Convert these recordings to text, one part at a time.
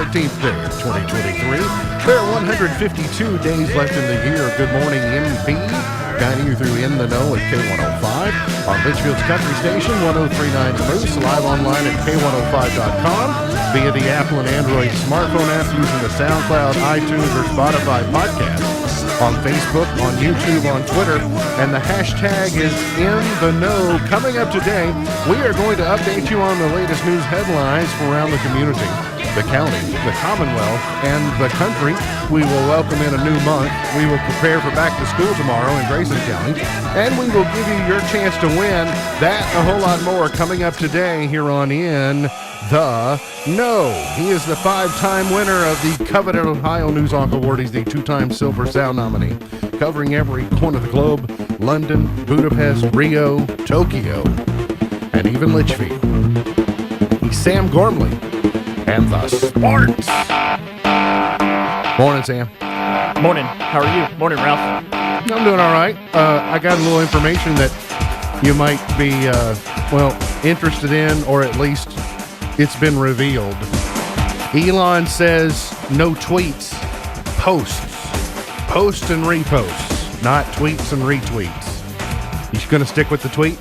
14th day of 2023. There are 152 days left in the year. Good morning, MB. Guiding you through In the Know at K105. On Litchfield's Country Station, 1039 The Moose. Live online at K105.com. Via the Apple and Android smartphone app using the SoundCloud, iTunes, or Spotify podcast. On Facebook, on YouTube, on Twitter, and the hashtag is In the Know. Coming up today, we are going to update you on the latest news headlines from around the community, the county, the Commonwealth, and the country. We will welcome in a new month. We will prepare for back to school tomorrow in Grayson County, and we will give you your chance to win that and a whole lot more coming up today here on In the Know. He is the 5-time winner of the coveted Ohio News Hawk Award. He's the 2-time Silver Sound nominee, covering every corner of the globe: London, Budapest, Rio, Tokyo, and even Litchfield. He's Sam Gormley and the Sports. Morning, Sam. Morning. How are you? Morning, Ralph. I'm doing all right. I got a little information that you might be, interested in, or at least it's been revealed. Elon says no tweets, posts. Posts and reposts, not tweets and retweets. You going to stick with the tweet?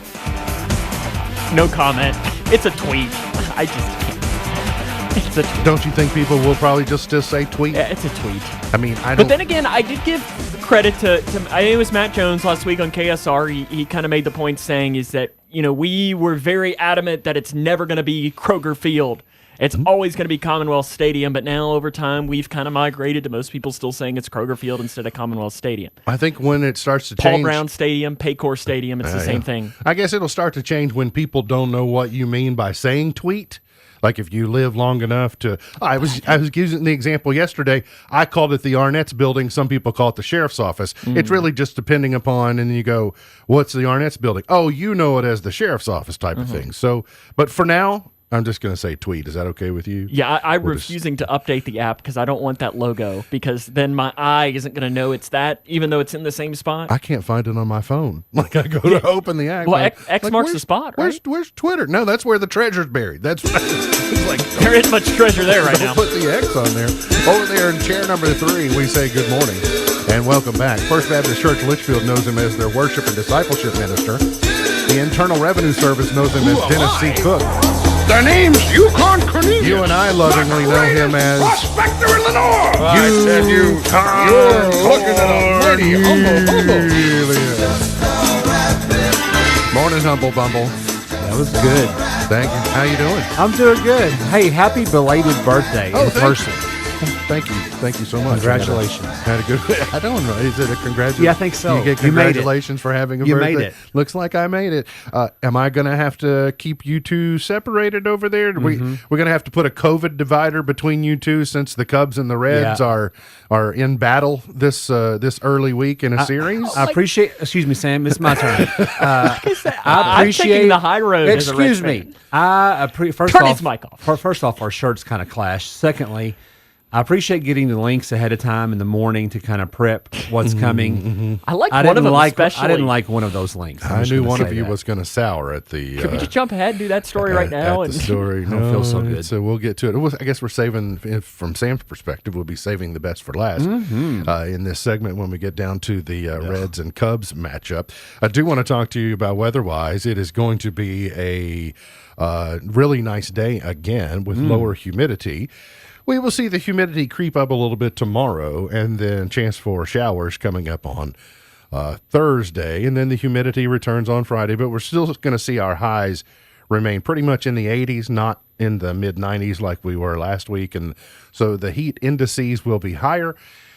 No comment. It's a tweet. I just can't. It's a tweet. Don't you think people will probably just still say tweet? Yeah, it's a tweet. I mean, I don't... But then again, I did give credit to I think it was Matt Jones last week on KSR. He kind of made the point saying is that, we were very adamant that it's never going to be Kroger Field. It's always going to be Commonwealth Stadium, but now over time we've kind of migrated to most people still saying it's Kroger Field instead of Commonwealth Stadium. I think when it starts to Paul change... Brown Stadium, Paycor Stadium, it's the same thing. I guess it'll start to change when people don't know what you mean by saying tweet. Like if you live long enough to... I was using the example yesterday. I called it the Arnett's building. Some people call it the sheriff's office. It's really just depending upon, and then you go, what's the Arnett's building? Oh, you know it as the sheriff's office type of thing. So, but for now... I'm just going to say tweet. Is that okay with you? Yeah, I'm refusing to update the app because I don't want that logo, because then my eye isn't going to know it's that, even though it's in the same spot. I can't find it on my phone. Like I go to open the app. Well, X marks the spot, right? Where's Twitter? No, that's where the treasure's buried. That's it's like there isn't much treasure there right now. Put the X on there. Over there in chair number 3, we say good morning and welcome back. First Baptist Church Litchfield knows him as their worship and discipleship minister. The Internal Revenue Service knows him as Dennis C. Cook. Their name's Yukon Cornelius. You and I lovingly know him as Prospector in Lenore. I said you're looking at a mighty humble. Morning, Humble Bumble. That was good. Thank you. How you doing? I'm doing good. Hey, happy belated birthday in person. Thank you so much. Congratulations. Had a good. I don't know. Is it a congratulations? Yeah, I think so. You get congratulations for having a you birthday. You made it. Looks like I made it. Am I going to have to keep you two separated over there? We're going to have to put a COVID divider between you two since the Cubs and the Reds are in battle this early week in a series. I appreciate. Excuse me, Sam. It's my turn. I appreciate taking the high road. Excuse me. Turn his mic off. First off, our shirts kind of clash. Secondly, I appreciate getting the links ahead of time in the morning to kind of prep what's coming. I like one of them especially. I didn't like one of those links. I knew one of you was going to sour at the... Could we just jump ahead and do that story right now? At the story. No, I don't feel so good. So we'll get to it. I guess we're saving, from Sam's perspective, we'll be saving the best for last in this segment when we get down to the Reds and Cubs matchup. I do want to talk to you about weather-wise. It is going to be a really nice day again with lower humidity. We will see the humidity creep up a little bit tomorrow, and then chance for showers coming up on Thursday, and then the humidity returns on Friday. But we're still going to see our highs remain pretty much in the 80s, not in the mid-90s like we were last week. And so the heat indices will be higher,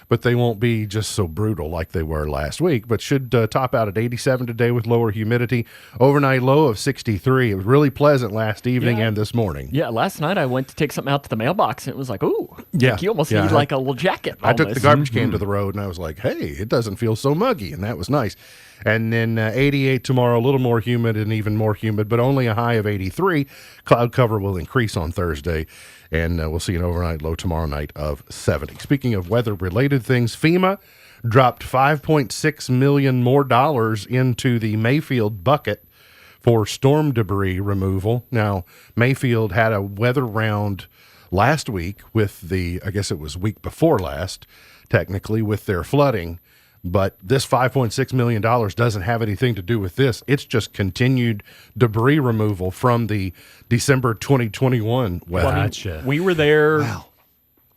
but they won't be just so brutal like they were last week, but should top out at 87 today with lower humidity. Overnight low of 63. It was really pleasant last evening and this morning. Yeah, last night I went to take something out to the mailbox, and it was like, ooh, you almost need like a little jacket. I took the garbage can to the road, and I was like, hey, it doesn't feel so muggy, and that was nice. And then 88 tomorrow, a little more humid and even more humid, but only a high of 83. Cloud cover will increase on Thursday, and we'll see an overnight low tomorrow night of 70. Speaking of weather-related things, FEMA dropped $5.6 million more into the Mayfield bucket for storm debris removal. Now, Mayfield had a weather round last week with I guess it was week before last, technically, with their flooding. But this $5.6 million doesn't have anything to do with this. It's just continued debris removal from the December 2021 weather. Well, I mean, Gotcha. we were there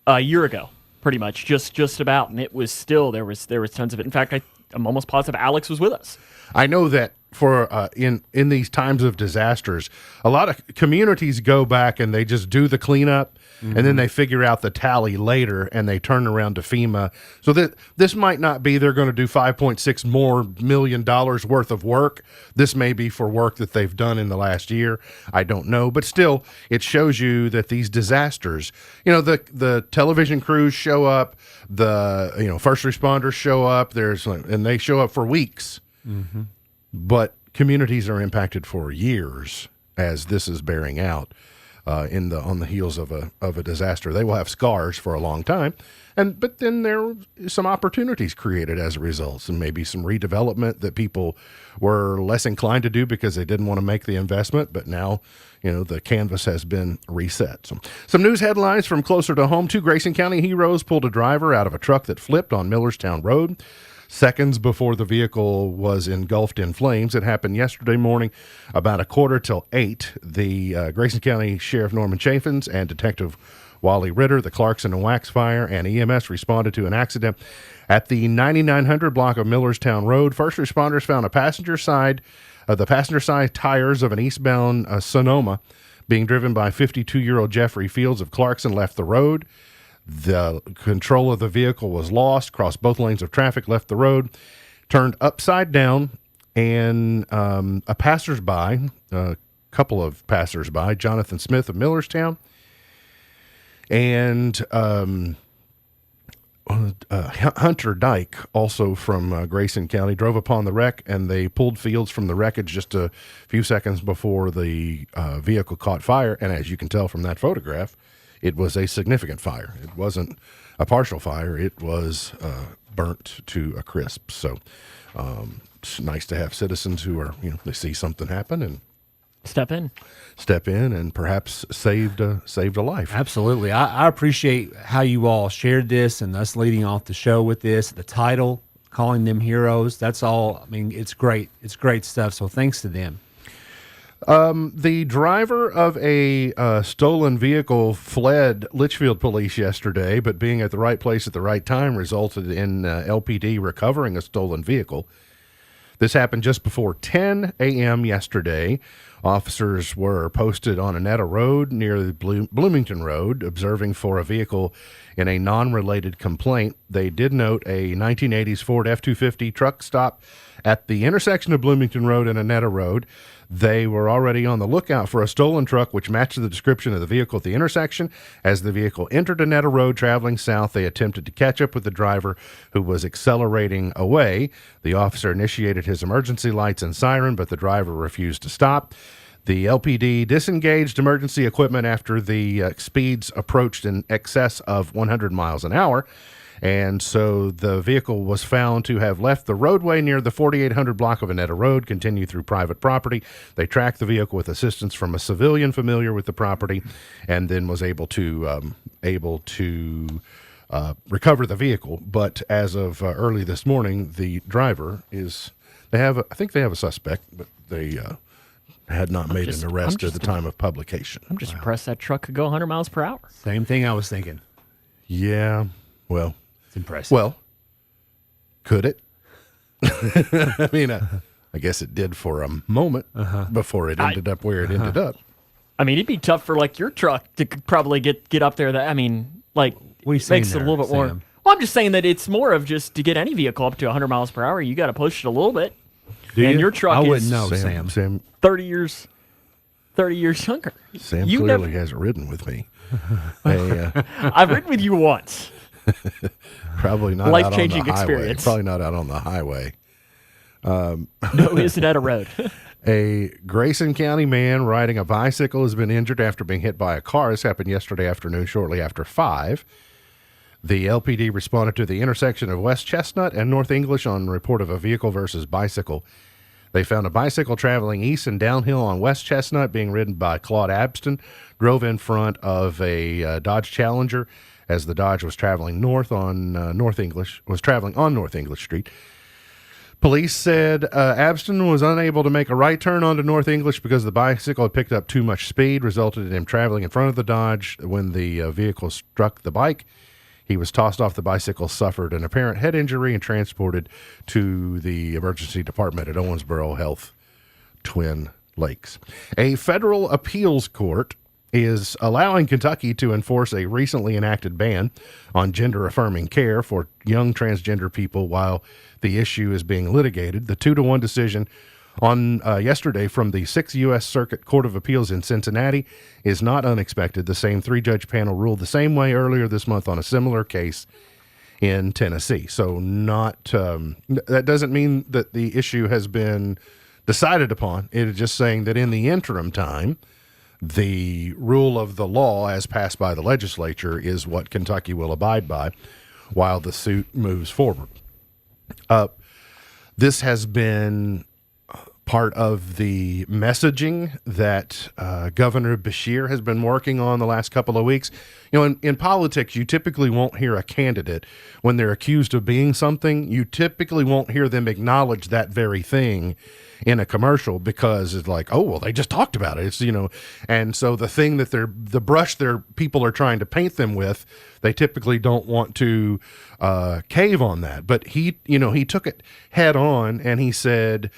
a year ago, pretty much, just about, and it was still there was tons of it. In fact, I'm almost positive Alex was with us. I know that for in these times of disasters, a lot of communities go back and they just do the cleanup, and then they figure out the tally later, and they turn around to FEMA. So that this might not be they're going to do $5.6 million worth of work. This may be for work that they've done in the last year. I don't know, but still, it shows you that these disasters, the television crews show up, the first responders show up. And they show up for weeks. Mm-hmm. But communities are impacted for years as this is bearing out on the heels of a disaster. They will have scars for a long time, but then there are some opportunities created as a result, and maybe some redevelopment that people were less inclined to do because they didn't want to make the investment. But now, the canvas has been reset. Some news headlines from closer to home. 2 Grayson County heroes pulled a driver out of a truck that flipped on Millerstown Road seconds before the vehicle was engulfed in flames. It happened yesterday morning about 7:45. The Grayson County Sheriff Norman Chaffins and Detective Wally Ritter, the Clarkson and Wax Fire, and EMS responded to an accident at the 9900 block of Millerstown Road. First responders found the passenger side tires of an eastbound Sonoma being driven by 52-year-old Jeffrey Fields of Clarkson left the road. The control of the vehicle was lost, crossed both lanes of traffic, left the road, turned upside down, and a couple of passersby, Jonathan Smith of Millerstown, and Hunter Dyke, also from Grayson County, drove upon the wreck, and they pulled Fields from the wreckage just a few seconds before the vehicle caught fire. And as you can tell from that photograph, it was a significant fire. It wasn't a partial fire. It was burnt to a crisp. So it's nice to have citizens who are, they see something happen and Step in and perhaps saved a life. Absolutely. I appreciate how you all shared this and us leading off the show with this, the title, calling them heroes. That's all. I mean, it's great. It's great stuff. So thanks to them. The driver of a stolen vehicle fled Litchfield police yesterday, but being at the right place at the right time resulted in LPD recovering a stolen vehicle. This happened just before 10 a.m. yesterday. Officers were posted on Annetta Road near the Bloomington Road, observing for a vehicle in a non-related complaint. They did note a 1980s Ford F-250 truck stop at the intersection of Bloomington Road and Annetta Road. They were already on the lookout for a stolen truck which matched the description of the vehicle at the intersection. As the vehicle entered Annetta Road traveling south, they attempted to catch up with the driver who was accelerating away. The officer initiated his emergency lights and siren, but the driver refused to stop. The LPD disengaged emergency equipment after the speeds approached in excess of 100 miles an hour. And so the vehicle was found to have left the roadway near the 4800 block of Annetta Road, continued through private property. They tracked the vehicle with assistance from a civilian familiar with the property, and then was able to recover the vehicle. But as of early this morning, the driver I think they have a suspect, but they had not made an arrest at the time of publication. I'm just impressed that truck could go 100 miles per hour. Same thing I was thinking. Yeah, well. It's impressive. Well, could it? I mean, I guess it did for a moment before it ended up where it ended up. I mean, it'd be tough for your truck to probably get up there. What are you saying makes it a there, little bit more. Sam? Well, I'm just saying that it's more of just to get any vehicle up to 100 miles per hour, you got to push it a little bit. And your truck I is wouldn't know, Sam. Sam 30 years younger. Sam You clearly never- hasn't ridden with me. I've ridden with you once. Probably not Life-changing out on the experience. Highway. Probably not out on the highway. No, isn't that a road? A Grayson County man riding a bicycle has been injured after being hit by a car. This happened yesterday afternoon, shortly after 5. The LPD responded to the intersection of West Chestnut and North English on report of a vehicle versus bicycle. They found a bicycle traveling east and downhill on West Chestnut being ridden by Claude Abston, drove in front of a Dodge Challenger as the Dodge was traveling north on North English Street. Police said Abston was unable to make a right turn onto North English because the bicycle had picked up too much speed, resulted in him traveling in front of the Dodge. When the vehicle struck the bike, he was tossed off the bicycle, suffered an apparent head injury, and transported to the emergency department at Owensboro Health, Twin Lakes. A federal appeals court is allowing Kentucky to enforce a recently enacted ban on gender-affirming care for young transgender people while the issue is being litigated. The 2-1 decision on yesterday from the 6th U.S. Circuit Court of Appeals in Cincinnati is not unexpected. The same 3-judge panel ruled the same way earlier this month on a similar case in Tennessee. So that doesn't mean that the issue has been decided upon. It is just saying that in the interim time, the rule of the law as passed by the legislature is what Kentucky will abide by while the suit moves forward. This has been part of the messaging that Governor Beshear has been working on the last couple of weeks. You know, in politics, you typically won't hear a candidate when they're accused of being something. You typically won't hear them acknowledge that very thing in a commercial because it's like, oh, well, they just talked about it. It's, you know, and so the thing that the brush their people are trying to paint them with, they typically don't want to cave on that. But he took it head on and he said,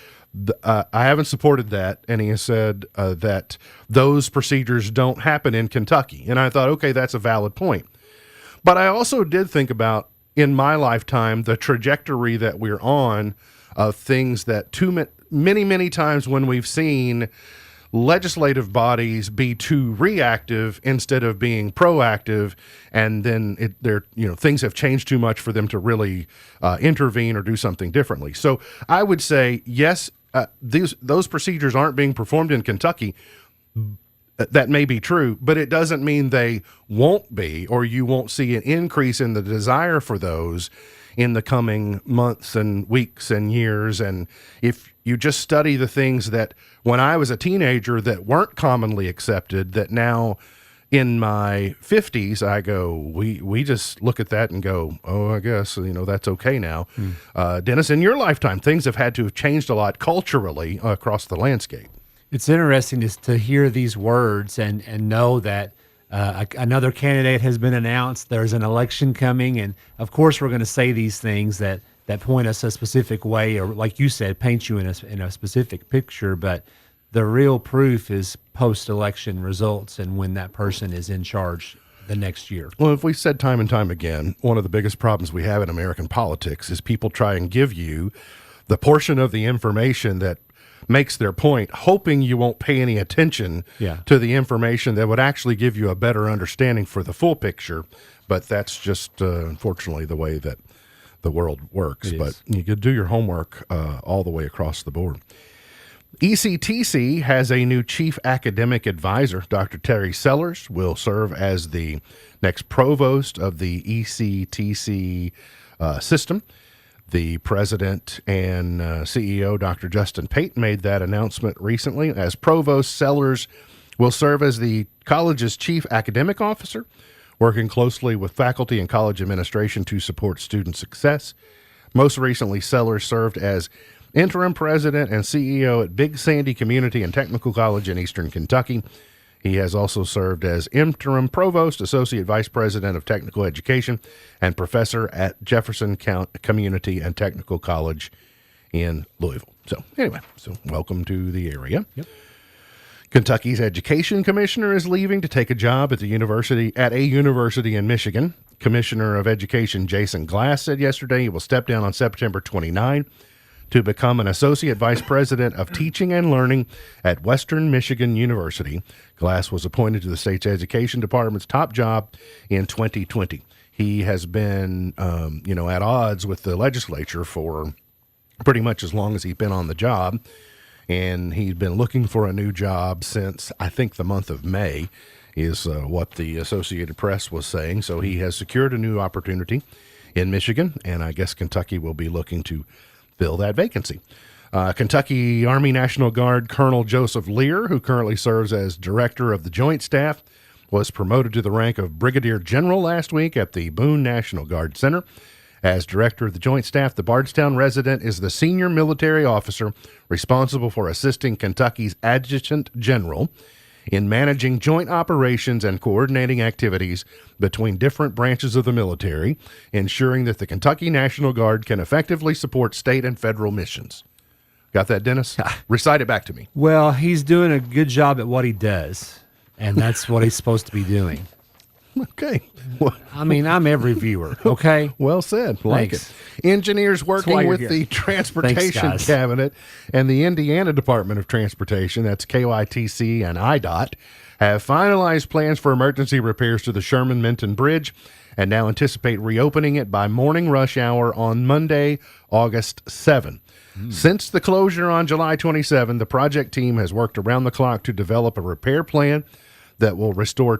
I haven't supported that, and he has said that those procedures don't happen in Kentucky. And I thought, okay, that's a valid point. But I also did think about, in my lifetime, the trajectory that we're on of things that many times when we've seen legislative bodies be too reactive instead of being proactive, and then things have changed too much for them to really intervene or do something differently. So I would say, yes, those procedures aren't being performed in Kentucky. That may be true, but it doesn't mean they won't be, or you won't see an increase in the desire for those in the coming months and weeks and years. And if you just study the things that when I was a teenager that weren't commonly accepted, that now in my 50s, I go, we just look at that and go, oh, I guess, that's okay now. Dennis, in your lifetime, things have had to have changed a lot culturally across the landscape. It's interesting to hear these words and know that another candidate has been announced. There's an election coming. And, of course, we're going to say these things that point us a specific way, or, like you said, paint you in a specific picture. But the real proof is post-election results and when that person is in charge the next year. Well, if we said time and time again, one of the biggest problems we have in American politics is people try and give you the portion of the information that makes their point, hoping you won't pay any attention to the information that would actually give you a better understanding for the full picture. But that's just, unfortunately, the way that the world works. But you could do your homework all the way across the board. ECTC has a new chief academic advisor. Dr. Terry Sellers will serve as the next provost of the ECTC system. The president and CEO, Dr. Justin Payton, made that announcement recently. As provost, Sellers will serve as the college's chief academic officer, working closely with faculty and college administration to support student success. Most recently, Sellers served as interim president and CEO at Big Sandy Community and Technical College in Eastern Kentucky. He has also served as interim provost, associate vice president of technical education, and professor at Jefferson Community and Technical College in Louisville. So anyway, welcome to the area. Yep. Kentucky's education commissioner is leaving to take a job at a university in Michigan. Commissioner of Education Jason Glass said yesterday he will step down on September 29 to become an associate vice president of teaching and learning at Western Michigan University. Glass was appointed to the state's education department's top job in 2020. He has been, at odds with the legislature for pretty much as long as he's been on the job. And he's been looking for a new job since, I think, the month of May is what the Associated Press was saying. So he has secured a new opportunity in Michigan, and I guess Kentucky will be looking to fill that vacancy. Kentucky Army National Guard Colonel Joseph Lear, who currently serves as director of the Joint Staff, was promoted to the rank of Brigadier General last week at the Boone National Guard Center. As director of the Joint Staff, the Bardstown resident is the senior military officer responsible for assisting Kentucky's Adjutant General in managing joint operations and coordinating activities between different branches of the military, ensuring that the Kentucky National Guard can effectively support state and federal missions. Got that, Dennis? Recite it back to me. Well, he's doing a good job at what he does, and that's what he's supposed to be doing. Okay. Well, I mean, I'm every viewer, okay? well said. Like Thanks. it. Engineers why working you're with here. the Transportation guys. Cabinet and the Indiana Department of Transportation, that's KYTC and IDOT, have finalized plans for emergency repairs to the Sherman-Minton Bridge and now anticipate reopening it by morning rush hour on Monday, August 7. Since the closure on July 27, the project team has worked around the clock to develop a repair plan that will restore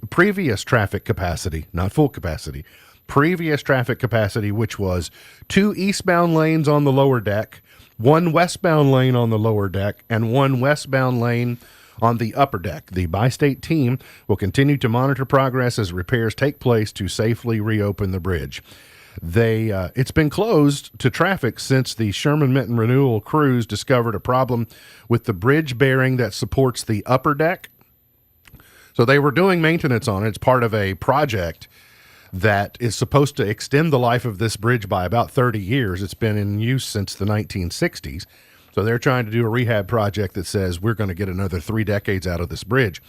previous traffic capacity, not full capacity, previous traffic capacity, which was 2 eastbound lanes on the lower deck, 1 westbound lane on the lower deck, and 1 westbound lane on the upper deck. The bi-state team will continue to monitor progress as repairs take place to safely reopen the bridge. It's been closed to traffic since the Sherman-Minton renewal crews discovered a problem with the bridge bearing that supports the upper deck. So they were doing maintenance on it. It's part of a project that is supposed to extend the life of this bridge by about 30 years. It's been in use since the 1960s. So they're trying to do a rehab project that says we're going to get another 3 decades out of this bridge.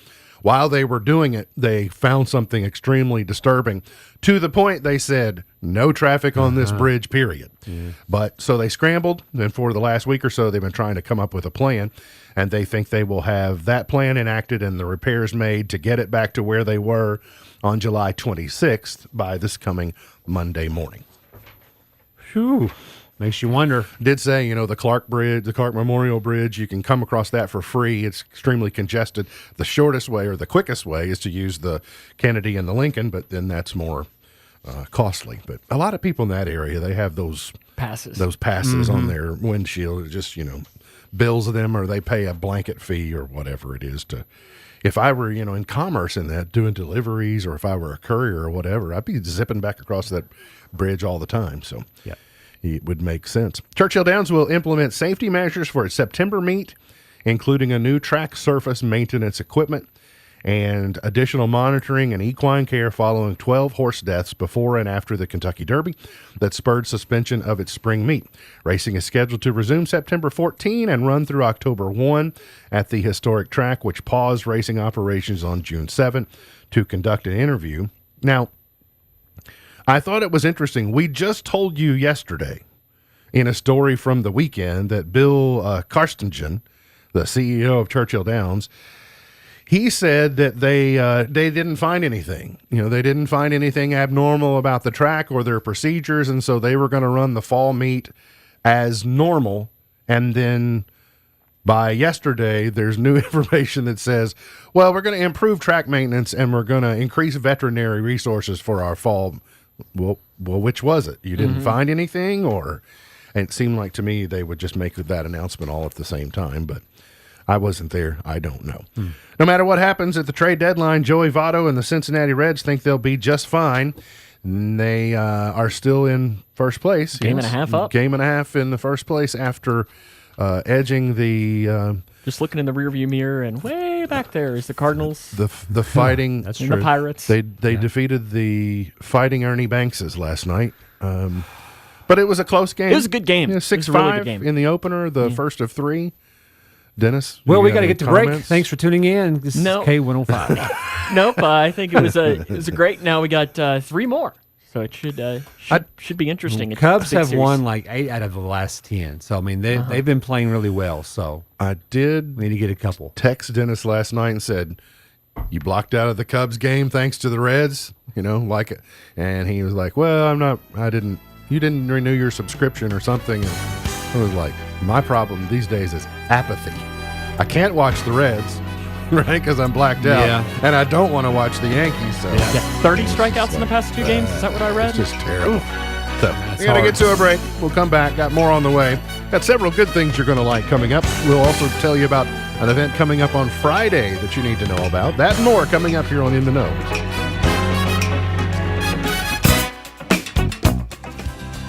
While they were doing it, they found something extremely disturbing to the point they said, no traffic on this bridge, period. Yeah. But so they scrambled, and for the last week or so, they've been trying to come up with a plan, and they think they will have that plan enacted and the repairs made to get it back to where they were on July 26th by this coming Monday morning. Whew. Makes you wonder. Did say, the Clark Bridge, the Clark Memorial Bridge, you can come across that for free. It's extremely congested. The shortest way or the quickest way is to use the Kennedy and the Lincoln, but then that's more costly. But a lot of people in that area, they have those Passes. on their windshield. It just, bills them, or they pay a blanket fee or whatever it is to. If I were, in commerce in that, doing deliveries, or if I were a courier or whatever, I'd be zipping back across that bridge all the time. So, yeah. It would make sense. Churchill Downs will implement safety measures for its September meet, including a new track surface maintenance equipment and additional monitoring and equine care following 12 horse deaths before and after the Kentucky Derby that spurred suspension of its spring meet. Racing is scheduled to resume September 14 and run through October 1 at the historic track, which paused racing operations on June 7 to conduct an interview. Now, I thought it was interesting. We just told you yesterday in a story from the weekend that Bill Karstingen, the CEO of Churchill Downs, he said that they didn't find anything. They didn't find anything abnormal about the track or their procedures, and so they were going to run the fall meet as normal. And then by yesterday, there's new information that says, well, we're going to improve track maintenance and we're going to increase veterinary resources for our fall. Well, which was it? You didn't find anything, or? And it seemed like to me they would just make that announcement all at the same time, but I wasn't there. I don't know. No matter what happens at the trade deadline, Joey Votto and the Cincinnati Reds think they'll be just fine. They are still in first place. Game and a half up. Game and a half in the first place after edging the Just looking in the rearview mirror, and way back there is the Cardinals. the fighting. That's and true. the Pirates. They defeated the Fighting Ernie Bankses last night. But it was a close game. It was a good game. Yeah, It was a really good 6-5 game. in the opener, the first of 3. Dennis? Well, you we got got to any get to break. comments? Thanks for tuning in. This No. is K105. Nope. I think it was a great. Now we got 3 more, so it should be interesting. It's a Cubs big have series. won like 8 out of the last 10. So, I mean, they've been playing really well. So, I did we need to get a couple. text Dennis last night and said, you blocked out of the Cubs game thanks to the Reds, like it. And he was like, well, you didn't renew your subscription or something. And I was like, my problem these days is apathy. I can't watch the Reds, right? Because I'm blacked out. Yeah. And I don't want to watch the Yankees. So Yeah, 30 strikeouts in the past 2 games. Is that what I read? it's just terrible. So we got to hard. get to a break. We'll come back. Got more on the way. Got several good things you're going to like coming up. We'll also tell you about an event coming up on Friday that you need to know about. That and more coming up here on In the Know.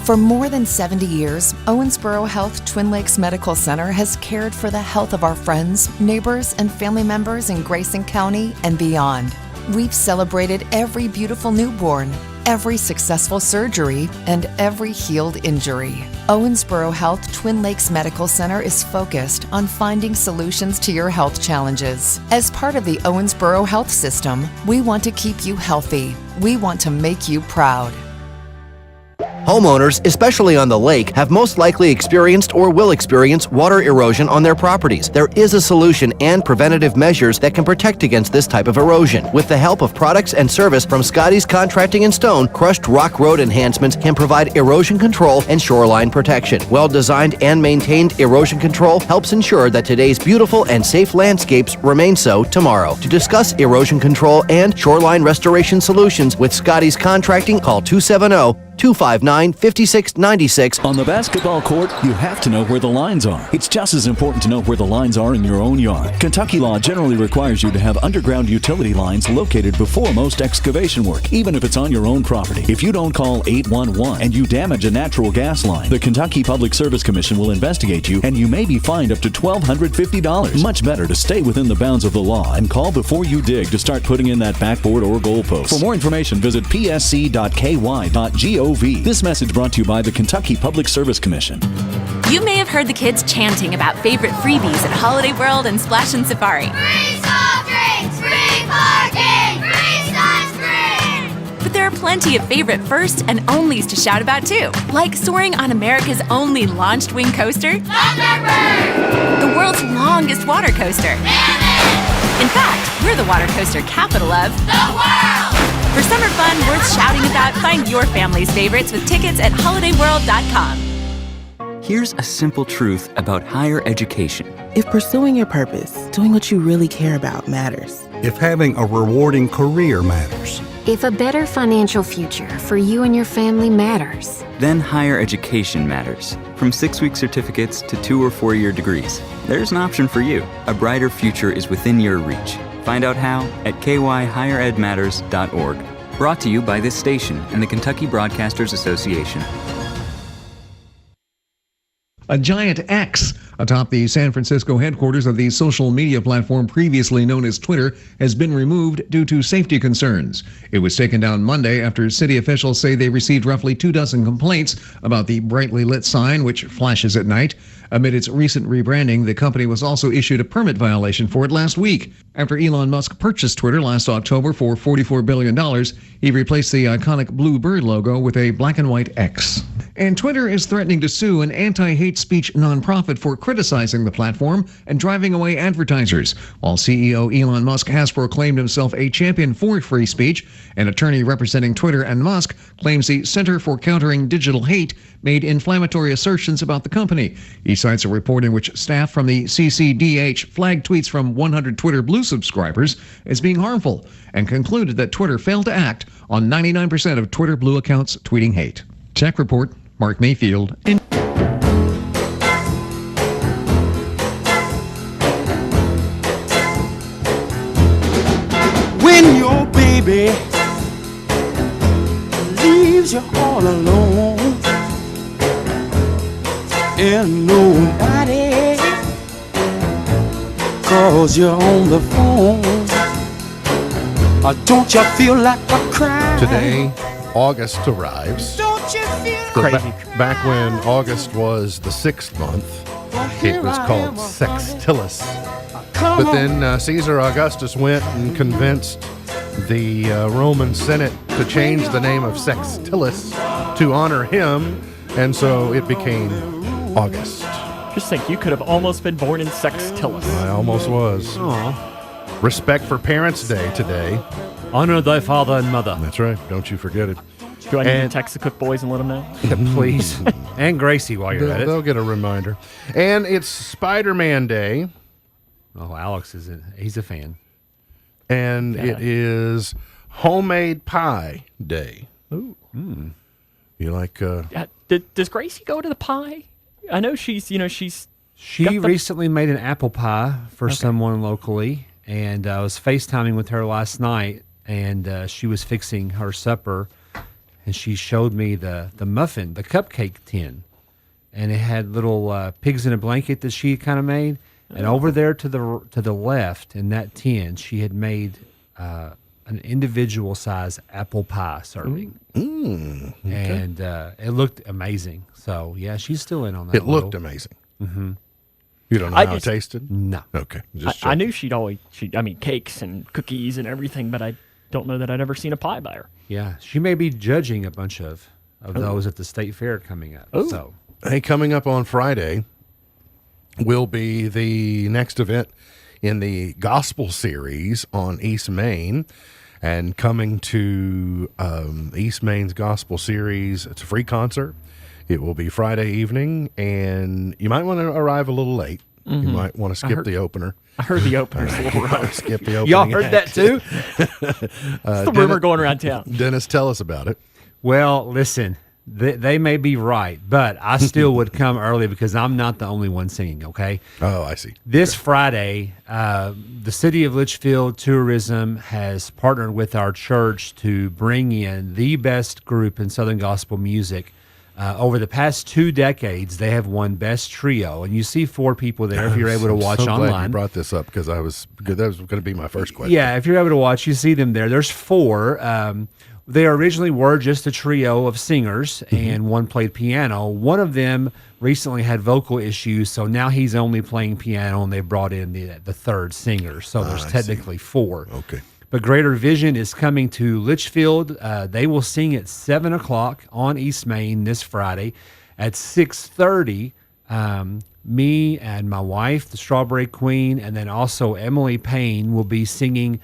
For more than 70 years, Owensboro Health Twin Lakes Medical Center has cared for the health of our friends, neighbors, and family members in Grayson County and beyond. We've celebrated every beautiful newborn, every successful surgery, and every healed injury. Owensboro Health Twin Lakes Medical Center is focused on finding solutions to your health challenges. As part of the Owensboro Health System, we want to keep you healthy. We want to make you proud. Homeowners, especially on the lake, have most likely experienced or will experience water erosion on their properties. There is a solution and preventative measures that can protect against this type of erosion. With the help of products and service from Scotty's Contracting and Stone, Crushed Rock Road enhancements can provide erosion control and shoreline protection. Well-designed and maintained erosion control helps ensure that today's beautiful and safe landscapes remain so tomorrow. To discuss erosion control and shoreline restoration solutions with Scotty's Contracting, call 270-259-5696. On the basketball court, you have to know where the lines are. It's just as important to know where the lines are in your own yard. Kentucky law generally requires you to have underground utility lines located before most excavation work, even if it's on your own property. If you don't call 811 and you damage a natural gas line, the Kentucky Public Service Commission will investigate you and you may be fined up to $1,250. Much better to stay within the bounds of the law and call before you dig to start putting in that backboard or goalpost. For more information, visit psc.ky.gov. This message brought to you by the Kentucky Public Service Commission. You may have heard the kids chanting about favorite freebies at Holiday World and Splash and Safari. Free soft drinks, free parking, free sunscreen! But there are plenty of favorite firsts and onlys to shout about too, like soaring on America's only launched wing coaster, Thunderbird! the world's longest water coaster. Mammoth! In fact, we're the water coaster capital of The world! For summer fun worth shouting about, find your family's favorites with tickets at holidayworld.com. Here's a simple truth about higher education. If pursuing your purpose, doing what you really care about matters. If having a rewarding career matters. If a better financial future for you and your family matters. Then higher education matters. From 6-week certificates to 2- or 4-year degrees, there's an option for you. A brighter future is within your reach. Find out how at kyhigheredmatters.org. Brought to you by this station and the Kentucky Broadcasters Association. A giant X atop the San Francisco headquarters of the social media platform previously known as Twitter has been removed due to safety concerns. It was taken down Monday after city officials say they received roughly 24 complaints about the brightly lit sign, which flashes at night. Amid its recent rebranding, the company was also issued a permit violation for it last week. After Elon Musk purchased Twitter last October for $44 billion, he replaced the iconic blue bird logo with a black and white X. And Twitter is threatening to sue an anti-hate speech nonprofit for criticizing the platform and driving away advertisers. While CEO Elon Musk has proclaimed himself a champion for free speech, an attorney representing Twitter and Musk claims the Center for Countering Digital Hate made inflammatory assertions about the company. He cites a report in which staff from the CCDH flagged tweets from 100 Twitter Blue subscribers as being harmful and concluded that Twitter failed to act on 99% of Twitter Blue accounts tweeting hate. Tech Report, Mark Mayfield. When your baby leaves you all alone and nobody calls you on the phone, don't you feel like a cry? Today, August arrives. Don't you feel Crazy. Back when August was the 6th month, it was called Sextilis. But then Caesar Augustus went and convinced the Roman Senate to change the name of Sextilis to honor him, and so it became August. Just think, you could have almost been born in Sextilis. I almost was. Aw. Respect for Parents' Day today. Honor thy father and mother. That's right. Don't you forget it. Do I need to text the Cook boys and let them know? Please. And Gracie while you're at it. They'll get a reminder. And it's Spider-Man Day. Oh, Alex he's a fan. And it is Homemade Pie Day. Ooh. You like... Does Gracie go to the pie? I know she's, she's. She recently made an apple pie for someone locally, and I was FaceTiming with her last night, and she was fixing her supper, and she showed me the muffin, the cupcake tin, and it had little pigs in a blanket that she kind of made, and over there to the left in that tin, she had made an individual size apple pie serving, okay. and it looked amazing. So yeah, she's still in on that. It looked amazing. Mm-hmm. You don't know how it tasted? No. Okay. I knew she'd always, cakes and cookies and everything, but I don't know that I'd ever seen a pie by her. Yeah, she may be judging a bunch of those at the state fair coming up. Oh. So, hey, coming up on Friday will be the next event in the gospel series on East Main. And coming to East Main's gospel series, it's a free concert. It will be Friday evening, and you might want to arrive a little late. Mm-hmm. You might want to skip the opener. I heard the opener's a little rough. Skip the opening. Y'all heard that too? It's the rumor going around town. Dennis, tell us about it. well, listen, they may be right, but I still would come early because I'm not the only one singing. Okay. Oh, I see. This Friday, the City of Litchfield Tourism has partnered with our church to bring in the best group in Southern gospel music. Over the past 2 decades, they have won Best Trio, and you see 4 people there if you're able to watch I'm so online. glad you brought this up because that was going to be my first question. Yeah, if you're able to watch, you see them there. There's 4. They originally were just a trio of singers, and one played piano. One of them recently had vocal issues, so now he's only playing piano, and they brought in the third singer. So there's technically 4. Okay. But Greater Vision is coming to Litchfield. They will sing at 7 o'clock on East Main this Friday. At 6:30, me and my wife, the Strawberry Queen, and then also Emily Payne will be singing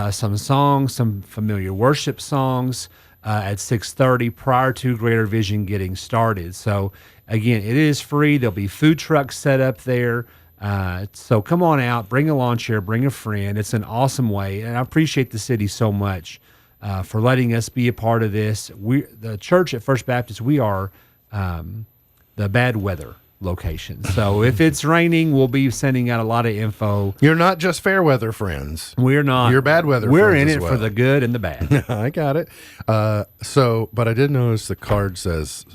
some songs, some familiar worship songs at 6:30 prior to Greater Vision getting started. So again, it is free. There'll be food trucks set up there. So come on out, bring a lawn chair, bring a friend. It's an awesome way, and I appreciate the city so much for letting us be a part of this. The church at First Baptist, we are the bad weather location. So if it's raining, we'll be sending out a lot of info. You're not just fair weather friends. We're not. You're bad weather We're friends in as it well. for the good and the bad. I got it. But I did notice the card says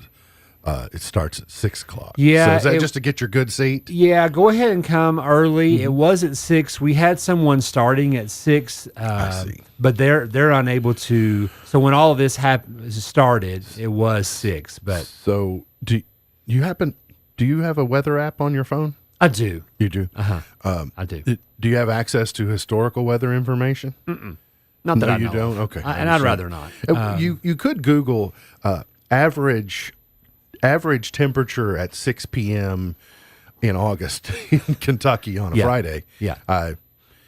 it starts at 6 o'clock. Yeah, So is that just to get your good seat? Yeah, go ahead and come early. It was at 6. We had someone starting at 6, but they're unable to. So when all of this started, it was 6. But so do you have a weather app on your phone? I do. You do? I do. Do you have access to historical weather information? Mm-mm. Not that I know you don't. of. Okay, And I'd rather not. You could Google average temperature at 6 p.m. in August in Kentucky on a Friday. Yeah.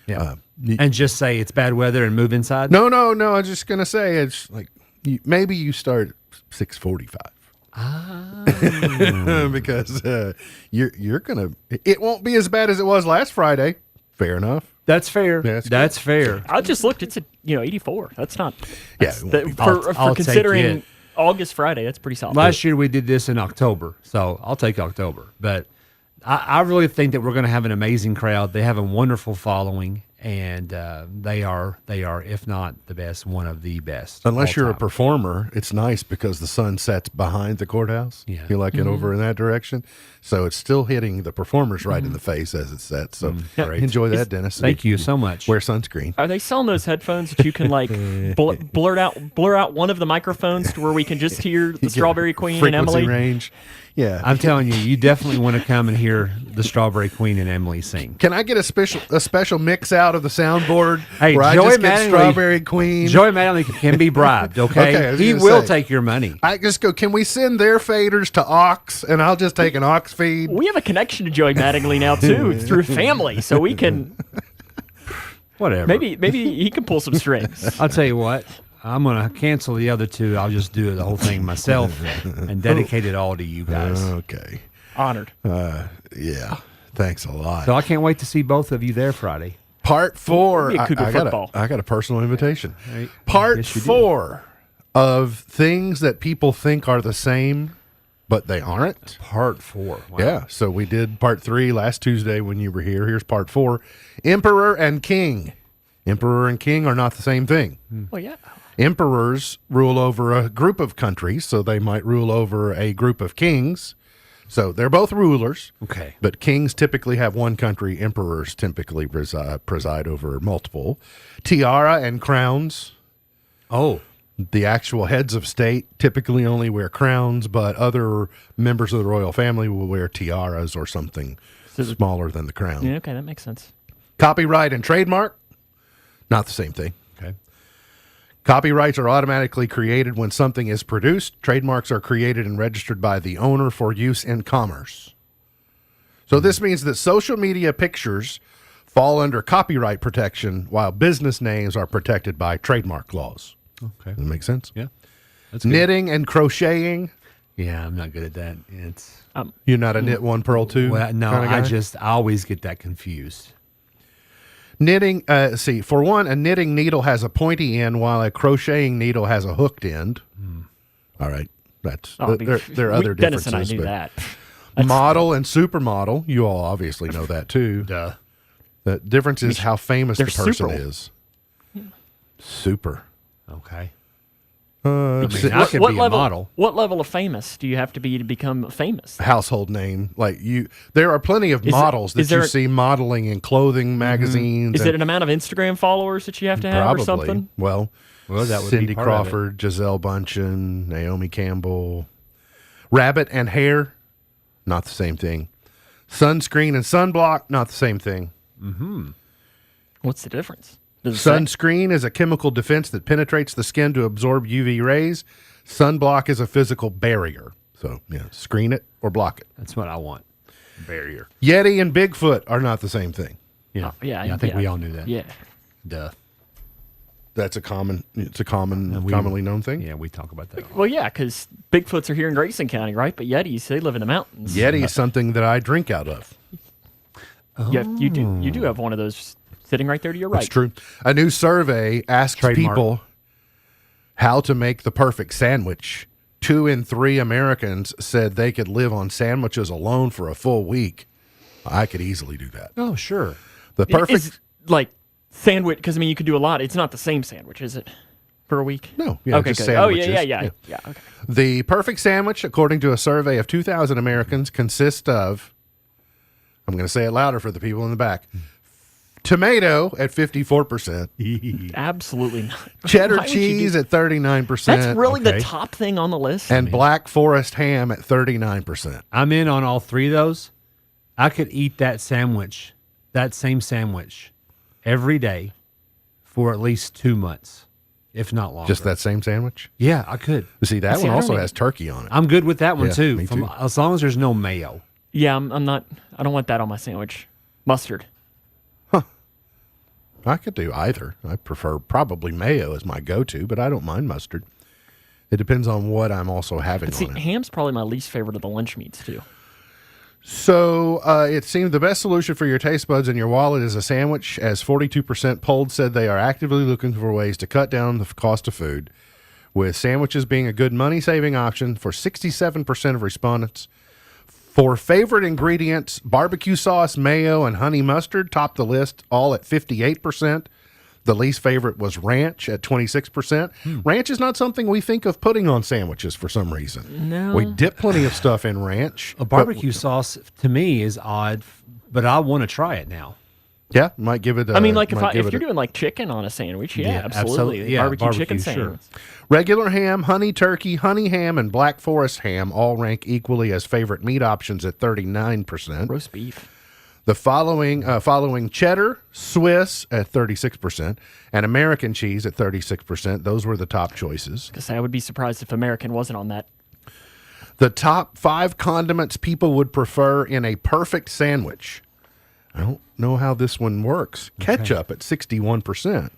Yeah. And just say it's bad weather and move inside? No. I was just gonna say it's like maybe you start at 6:45. Because you're gonna. It won't be as bad as it was last Friday. Fair enough. That's fair. That's fair. I just looked. It's 84. That's not. That's Yeah, for I'll take considering it. August Friday, that's pretty solid. Last year we did this in October, so I'll take October. But I really think that we're going to have an amazing crowd. They have a wonderful following, and they are, if not the best, one of the best. Unless all you're a time. performer, it's nice because the sun sets behind the courthouse. Yeah. You like it over in that direction. So it's still hitting the performers right in the face as it sets. So great. enjoy that, Dennis. Thank you so much. Wear sunscreen. Are they selling those headphones that you can like blur out one of the microphones to where we can just hear the Strawberry Queen and Frequency Emily? range. Yeah. I'm telling you, you definitely want to come and hear the Strawberry Queen and Emily sing. Can I get a special mix out of the soundboard Hey, where I Joey just get Mattingly- Strawberry Queen? Joey Mattingly can be bribed, okay? Okay, I was He gonna will say. take your money. I just go, can we send their faders to aux and I'll just take an aux feed? We have a connection to Joey Mattingly now too through family, so we can Whatever. maybe he can pull some strings. I'll tell you what. I'm going to cancel the other 2. I'll just do the whole thing myself and dedicate it all to you guys. Okay. Honored. Yeah. Thanks a lot. So I can't wait to see both of you there Friday. Part 4. Be a Cougar football. I got a personal invitation. Right. Part Yes, you do. 4 of things that people think are the same but they aren't. Part 4. Wow. Yeah, so we did part 3 last Tuesday when you were here. Here's part 4. Emperor and king. Emperor and king are not the same thing. Well, yeah. Emperors rule over a group of countries, so they might rule over a group of kings. So they're both rulers. Okay. But kings typically have one country. Emperors typically preside over multiple. Tiara and crowns. Oh. The actual heads of state typically only wear crowns, but other members of the royal family will wear tiaras or something smaller than the crown. Yeah, okay, that makes sense. Copyright and trademark, not the same thing. Okay. Copyrights are automatically created when something is produced. Trademarks are created and registered by the owner for use in commerce. So this means that social media pictures fall under copyright protection while business names are protected by trademark laws. Okay. Does that make sense? Yeah. That's good. Knitting and crocheting. Yeah, I'm not good at that. It's You're not a knit one, purl two? Well, no, kinda guy? I always get that confused. Knitting, for one, a knitting needle has a pointy end while a crocheting needle has a hooked end. All right. That's there are other Dennis differences. and I knew but that. Model and supermodel, you all obviously know that too. Duh. The difference is how famous the they're person super. is. Super. Okay. Let's see. I could be a level, model. What level of famous do you have to be to become famous? Household name, like you. There are plenty of models that you see modeling in clothing magazines. Is it an amount of Instagram followers that you have to have Probably. or something? Well, that would Cindy be part of it. Crawford, Giselle Bundchen, Naomi Campbell. Rabbit and hair, not the same thing. Sunscreen and sunblock, not the same thing. What's the difference? Does it say? Sunscreen is a chemical defense that penetrates the skin to absorb UV rays. Sunblock is a physical barrier. So, yeah, screen it or block it. That's what I want. Barrier. Yeti and Bigfoot are not the same thing. Yeah. Yeah, I think we all knew that. Yeah. Duh. That's commonly known thing. Yeah, we talk about that. Well, yeah, because Bigfoots are here in Grayson County, right? But Yetis, they live in the mountains. Yeti is something that I drink out of. You do have one of those sitting right there to your right. That's true. A new survey asked Trademark. people how to make the perfect sandwich. 2 in 3 Americans said they could live on sandwiches alone for a full week. I could easily do that. Oh, sure. The perfect. Is, like sandwich, because I mean, you could do a lot. It's not the same sandwich, is it? For a week? No. Yeah, okay, just good. Oh, sandwiches. yeah. Okay. The perfect sandwich, according to a survey of 2,000 Americans, consists of, I'm going to say it louder for the people in the back, tomato at 54%, Absolutely not. cheddar Why would you cheese do- at 39%. That's really Okay. the top thing on the list. and Black Forest ham at 39%. I'm in on all three of those. I could eat that same sandwich, every day for at least 2 months, if not longer. Just that same sandwich? Yeah, I could. See, that See, one I also don't has turkey on it. I'm good with that one Yeah, too. me too. As long as there's no mayo. Yeah, I'm not. I don't want that on my sandwich. Mustard. I could do either. I prefer probably mayo as my go-to, but I don't mind mustard. It depends on what I'm also having But see, on it. ham's probably my least favorite of the lunch meats too. So it seems the best solution for your taste buds and your wallet is a sandwich, as 42% polled said they are actively looking for ways to cut down the cost of food, with sandwiches being a good money-saving option for 67% of respondents. For favorite ingredients, barbecue sauce, mayo, and honey mustard topped the list, all at 58%. The least favorite was ranch at 26%. Ranch is not something we think of putting on sandwiches for some reason. No. We dip plenty of stuff in ranch. A barbecue sauce to me is odd, but I want to try it now. Yeah, might give it. I mean, like if you're doing like chicken on a sandwich, yeah, absolutely. Yeah, barbecue chicken sure. sandwich. Regular ham, honey turkey, honey ham, and Black Forest ham all rank equally as favorite meat options at 39%. Roast beef. The following cheddar, Swiss at 36%, and American cheese at 36%. Those were the top choices. Because I would be surprised if American wasn't on that. The top 5 condiments people would prefer in a perfect sandwich. I don't know how this one works. Ketchup at 61%.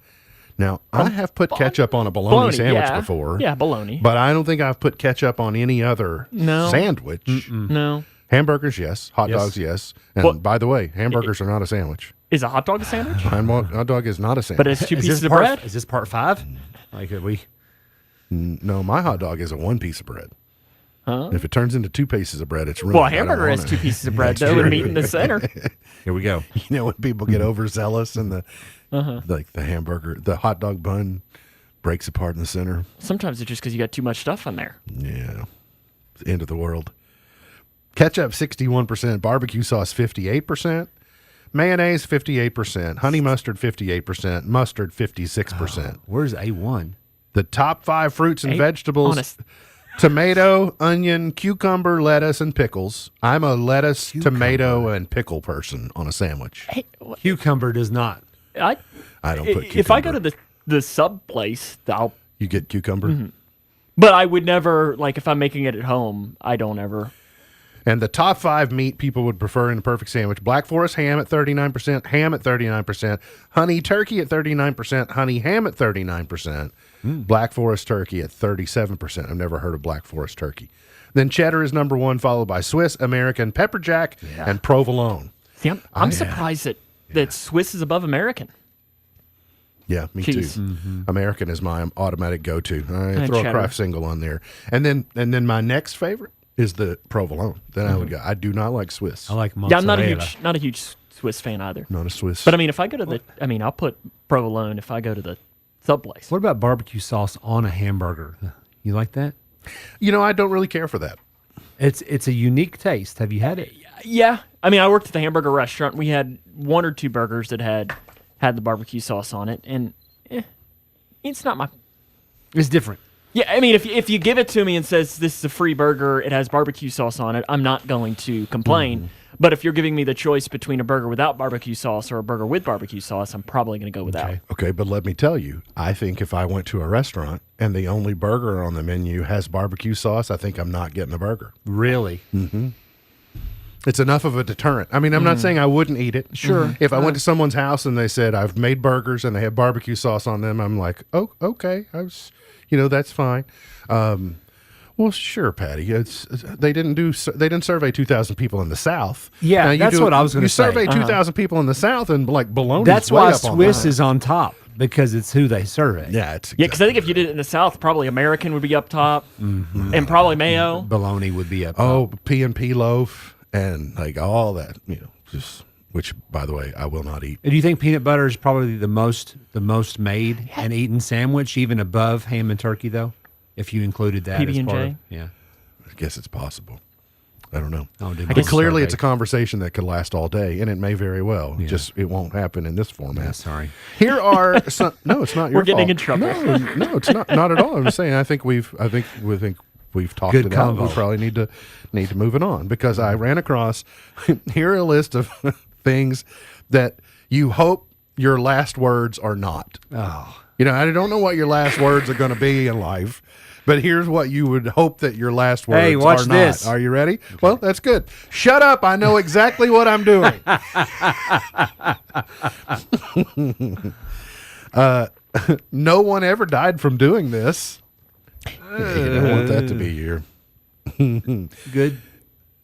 Now, I have put ketchup on a bologna sandwich before. Yeah, bologna. But I don't think I've put ketchup on any other sandwich. No. Hamburgers, yes. Hot Yes. dogs, yes. And Well, by the way, hamburgers are not a sandwich. Is a hot dog a sandwich? Hot dog is not a sandwich. But it's two Is pieces this of part, bread? Is this part 5? Like we? No, my hot dog is a one piece of bread. If it turns into 2 pieces of bread, it's ruined. Well, a I don't hamburger has want 2 it. pieces of bread, That's though, and true. meat in the center. Here we go. You know when people get overzealous and the hamburger, the hot dog bun breaks apart in the center? Sometimes it's just because you got too much stuff on there. Yeah. It's the end of the world. Ketchup, 61%. Barbecue sauce, 58%. Mayonnaise, 58%. Honey mustard, 58%. Mustard, 56%. Where's A1? The top 5 fruits and vegetables: honest. tomato, onion, cucumber, lettuce, and pickles. I'm a lettuce, tomato, and pickle person on a sandwich. Hey, Cucumber does not. I don't put cucumber. If I go to the sub place, I'll. You get cucumber? But I would never, like, if I'm making it at home, I don't ever. And the top 5 meat people would prefer in a perfect sandwich: Black Forest ham at 39%, ham at 39%, honey turkey at 39%, honey ham at 39%, Black Forest turkey at 37%. I've never heard of Black Forest turkey. Then cheddar is number 1, followed by Swiss, American, pepper jack, and provolone. See, I'm surprised that Swiss is above American. Yeah, me Cheese. too. American is my automatic go-to. I And throw a cheddar. Kraft single on there, and then my next favorite is the provolone. Then I would go. I do not like Swiss. I like Yeah, mozzarella. I'm not a huge Swiss fan either. Not a Swiss. But I mean, if I go to I'll put provolone if I go to the sub place. What about barbecue sauce on a hamburger? You like that? I don't really care for that. It's a unique taste. Have you had it? Yeah, I mean, I worked at the hamburger restaurant. We had 1 or 2 burgers that had the barbecue sauce on it, and it's not my. It's different. Yeah, I mean, if you give it to me and says this is a free burger, it has barbecue sauce on it, I'm not going to complain. But if you're giving me the choice between a burger without barbecue sauce or a burger with barbecue sauce, I'm probably going to go without. Okay, but let me tell you, I think if I went to a restaurant and the only burger on the menu has barbecue sauce, I think I'm not getting a burger. Really? Mm-hmm. It's enough of a deterrent. I mean, I'm not saying I wouldn't eat it. Sure. If I went to someone's house and they said, I've made burgers and they have barbecue sauce on them, I'm like, oh, okay. That's fine. Well, sure, Patty. They didn't survey 2,000 people in the South. Yeah, Now, that's what I was going You to say. survey 2,000 people in the South and like bologna. That's why Swiss is on top, because it's who they survey. Yeah, it's Yeah, because I think if you did it in the South, probably American would be up top, and probably mayo. Bologna would be up top. Oh, P&P loaf and like all that, which, by the way, I will not eat. Do you think peanut butter is probably the most made and eaten sandwich, even above ham and turkey, though? If you included that as PB&J? part of, yeah. I guess it's possible. I don't know. Oh, But clearly, it's a conversation that could last all day, and it may very well. Yeah. Just it won't happen in this format. Yeah, sorry. Here are some. No, it's not your We're getting fault. in trouble. No, it's not at all. I'm just saying. I think we've talked Good it out. combo. We probably need to move it on because I ran across here a list of things that you hope your last words are not. Oh. I don't know what your last words are going to be in life. But here's what you would hope that your last words Hey, watch are not. this. Are you ready? Okay. Well, that's good. Shut up. I know exactly what I'm doing. No one ever died from doing this. You don't want that to be your. Good.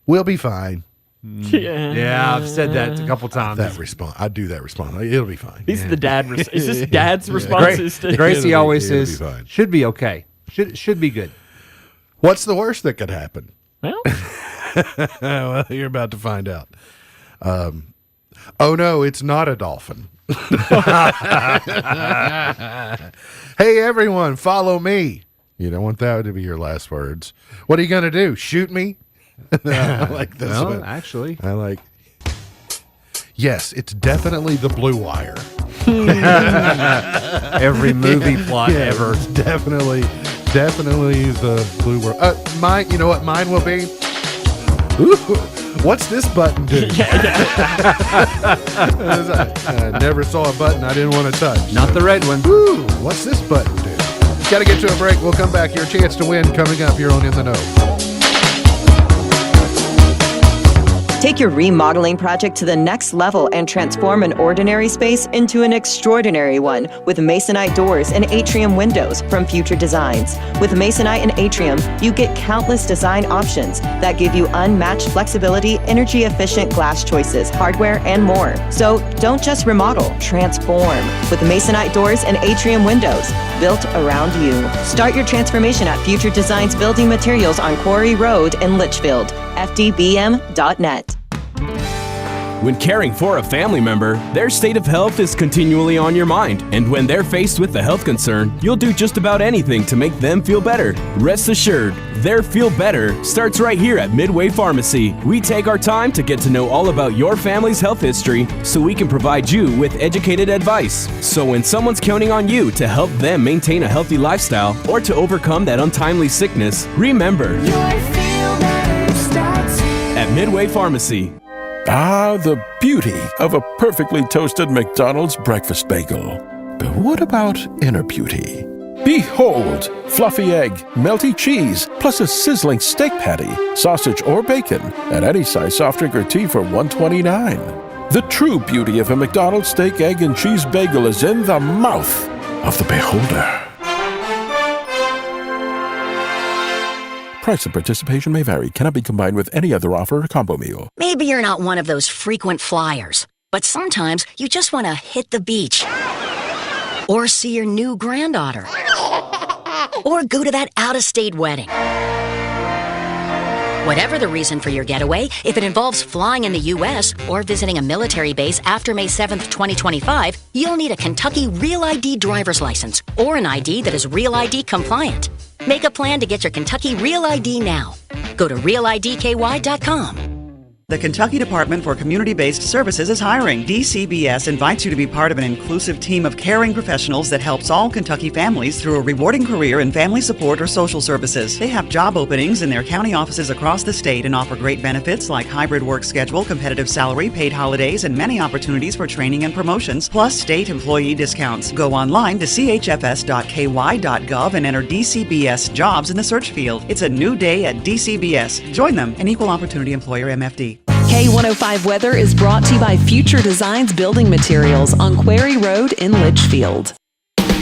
We'll be fine. Yeah, I've said that a couple times. That response. I do that response. It'll be fine. These are the dad. Is this dad's responses? to Gracie always it'll says, be fine. should be okay. Should be good. What's the worst that could happen? Well, Well, you're about to find out. Oh no, it's not a dolphin. Hey everyone, follow me. You don't want that to be your last words. What are you gonna do? Shoot me? I like this Well, one. actually. I like. Yes, it's definitely the Blue Wire. Every movie plot Yeah, ever. it's definitely the Blue Wire. Mine. You know what mine will be? Ooh, what's this button do? I never saw a button I didn't want to touch. Not the red one. Ooh, what's this button do? Got to get to a break. We'll come back. Your chance to win coming up here on In the Know. Take your remodeling project to the next level and transform an ordinary space into an extraordinary one with Masonite doors and atrium windows from Future Designs. With Masonite and Atrium, you get countless design options that give you unmatched flexibility, energy-efficient glass choices, hardware, and more. So don't just remodel, transform with Masonite doors and Atrium windows built around you. Start your transformation at Future Designs Building Materials on Quarry Road in Litchfield. FDBM.net. When caring for a family member, their state of health is continually on your mind. And when they're faced with a health concern, you'll do just about anything to make them feel better. Rest assured, their feel better starts right here at Midway Pharmacy. We take our time to get to know all about your family's health history so we can provide you with educated advice. So when someone's counting on you to help them maintain a healthy lifestyle or to overcome that untimely sickness, remember, at Midway Pharmacy. Ah, the beauty of a perfectly toasted McDonald's breakfast bagel. But what about inner beauty? Behold, fluffy egg, melty cheese, plus a sizzling steak patty, sausage or bacon, and any size soft drink or tea for $1.29. The true beauty of a McDonald's steak, egg, and cheese bagel is in the mouth of the beholder. Price and participation may vary. Cannot be combined with any other offer or combo meal. Maybe you're not one of those frequent flyers, but sometimes you just want to hit the beach. Or see your new granddaughter. Or go to that out-of-state wedding. Whatever the reason for your getaway, if it involves flying in the U.S. or visiting a military base after May 7th, 2025, you'll need a Kentucky Real ID driver's license or an ID that is Real ID compliant. Make a plan to get your Kentucky Real ID now. Go to realidky.com. The Kentucky Department for Community-Based Services is hiring. DCBS invites you to be part of an inclusive team of caring professionals that helps all Kentucky families through a rewarding career in family support or social services. They have job openings in their county offices across the state and offer great benefits like hybrid work schedule, competitive salary, paid holidays, and many opportunities for training and promotions, plus state employee discounts. Go online to chfs.ky.gov and enter DCBS jobs in the search field. It's a new day at DCBS. Join them, an equal opportunity employer MFD. K105 Weather is brought to you by Future Designs Building Materials on Quarry Road in Litchfield. Twin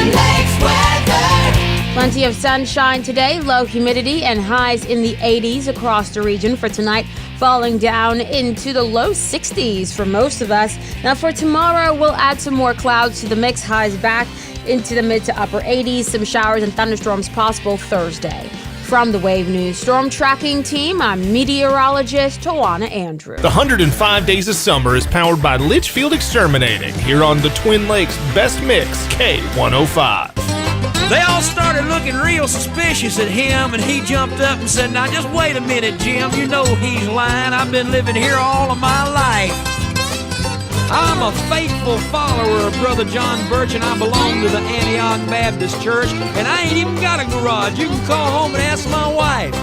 Lakes weather. Plenty of sunshine today, low humidity and highs in the 80s across the region for tonight, falling down into the low 60s for most of us. Now for tomorrow, we'll add some more clouds to the mix, highs back into the mid to upper 80s, some showers and thunderstorms possible Thursday. From the Wave News Storm Tracking Team, I'm meteorologist Tawana Andrew. The 105 Days of Summer is powered by Litchfield Exterminating here on the Twin Lakes Best Mix, K105. They all started looking real suspicious at him, and he jumped up and said, "Now just wait a minute, Jim. You know he's lying. I've been living here all of my life. I'm a faithful follower of Brother John Birch, and I belong to the Antioch Baptist Church, and I ain't even got a garage. You can call home and ask my wife."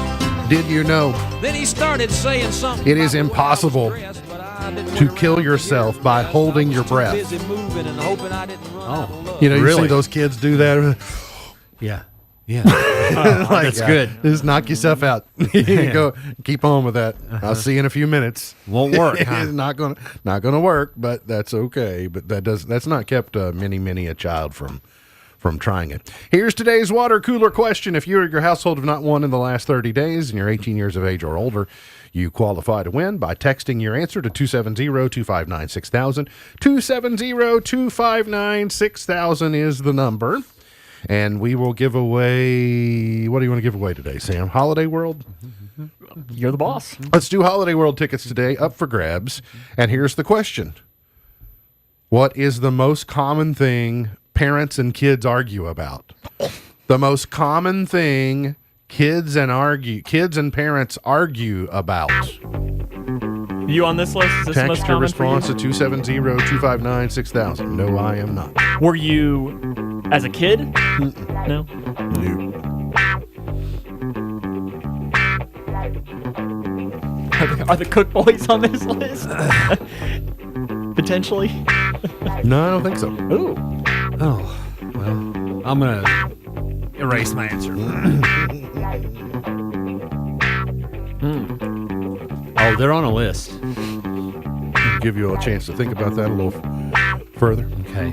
Did you know Then he started saying something. it is impossible to kill yourself by holding your breath? Busy moving and hoping I didn't run out of luck. You know, you Really? see those kids do that. Yeah. Yeah. That's good. Just knock yourself out. You go, keep on with that. I'll see you in a few minutes. Won't work, huh? It's not gonna work, but that's okay. But that's not kept many a child from trying it. Here's today's water cooler question. If you or your household have not won in the last 30 days and you're 18 years of age or older, you qualify to win by texting your answer to 270-259-6000. 270-259-6000 is the number. And we will give away, what do you want to give away today, Sam? Holiday World? You're the boss. Let's do Holiday World tickets today, up for grabs. And here's the question. What is the most common thing parents and kids argue about? The most common thing kids and parents argue about. You on this list? Is this the most Text your common response for to 270-259-6000. No, I am not. you? Were you as a kid? No. Are the Cook Boys on this list? Potentially. No, I don't think so. Ooh. Oh, well, I'm going to erase my answer. Oh, they're on a list. Give you a chance to think about that a little further. Okay.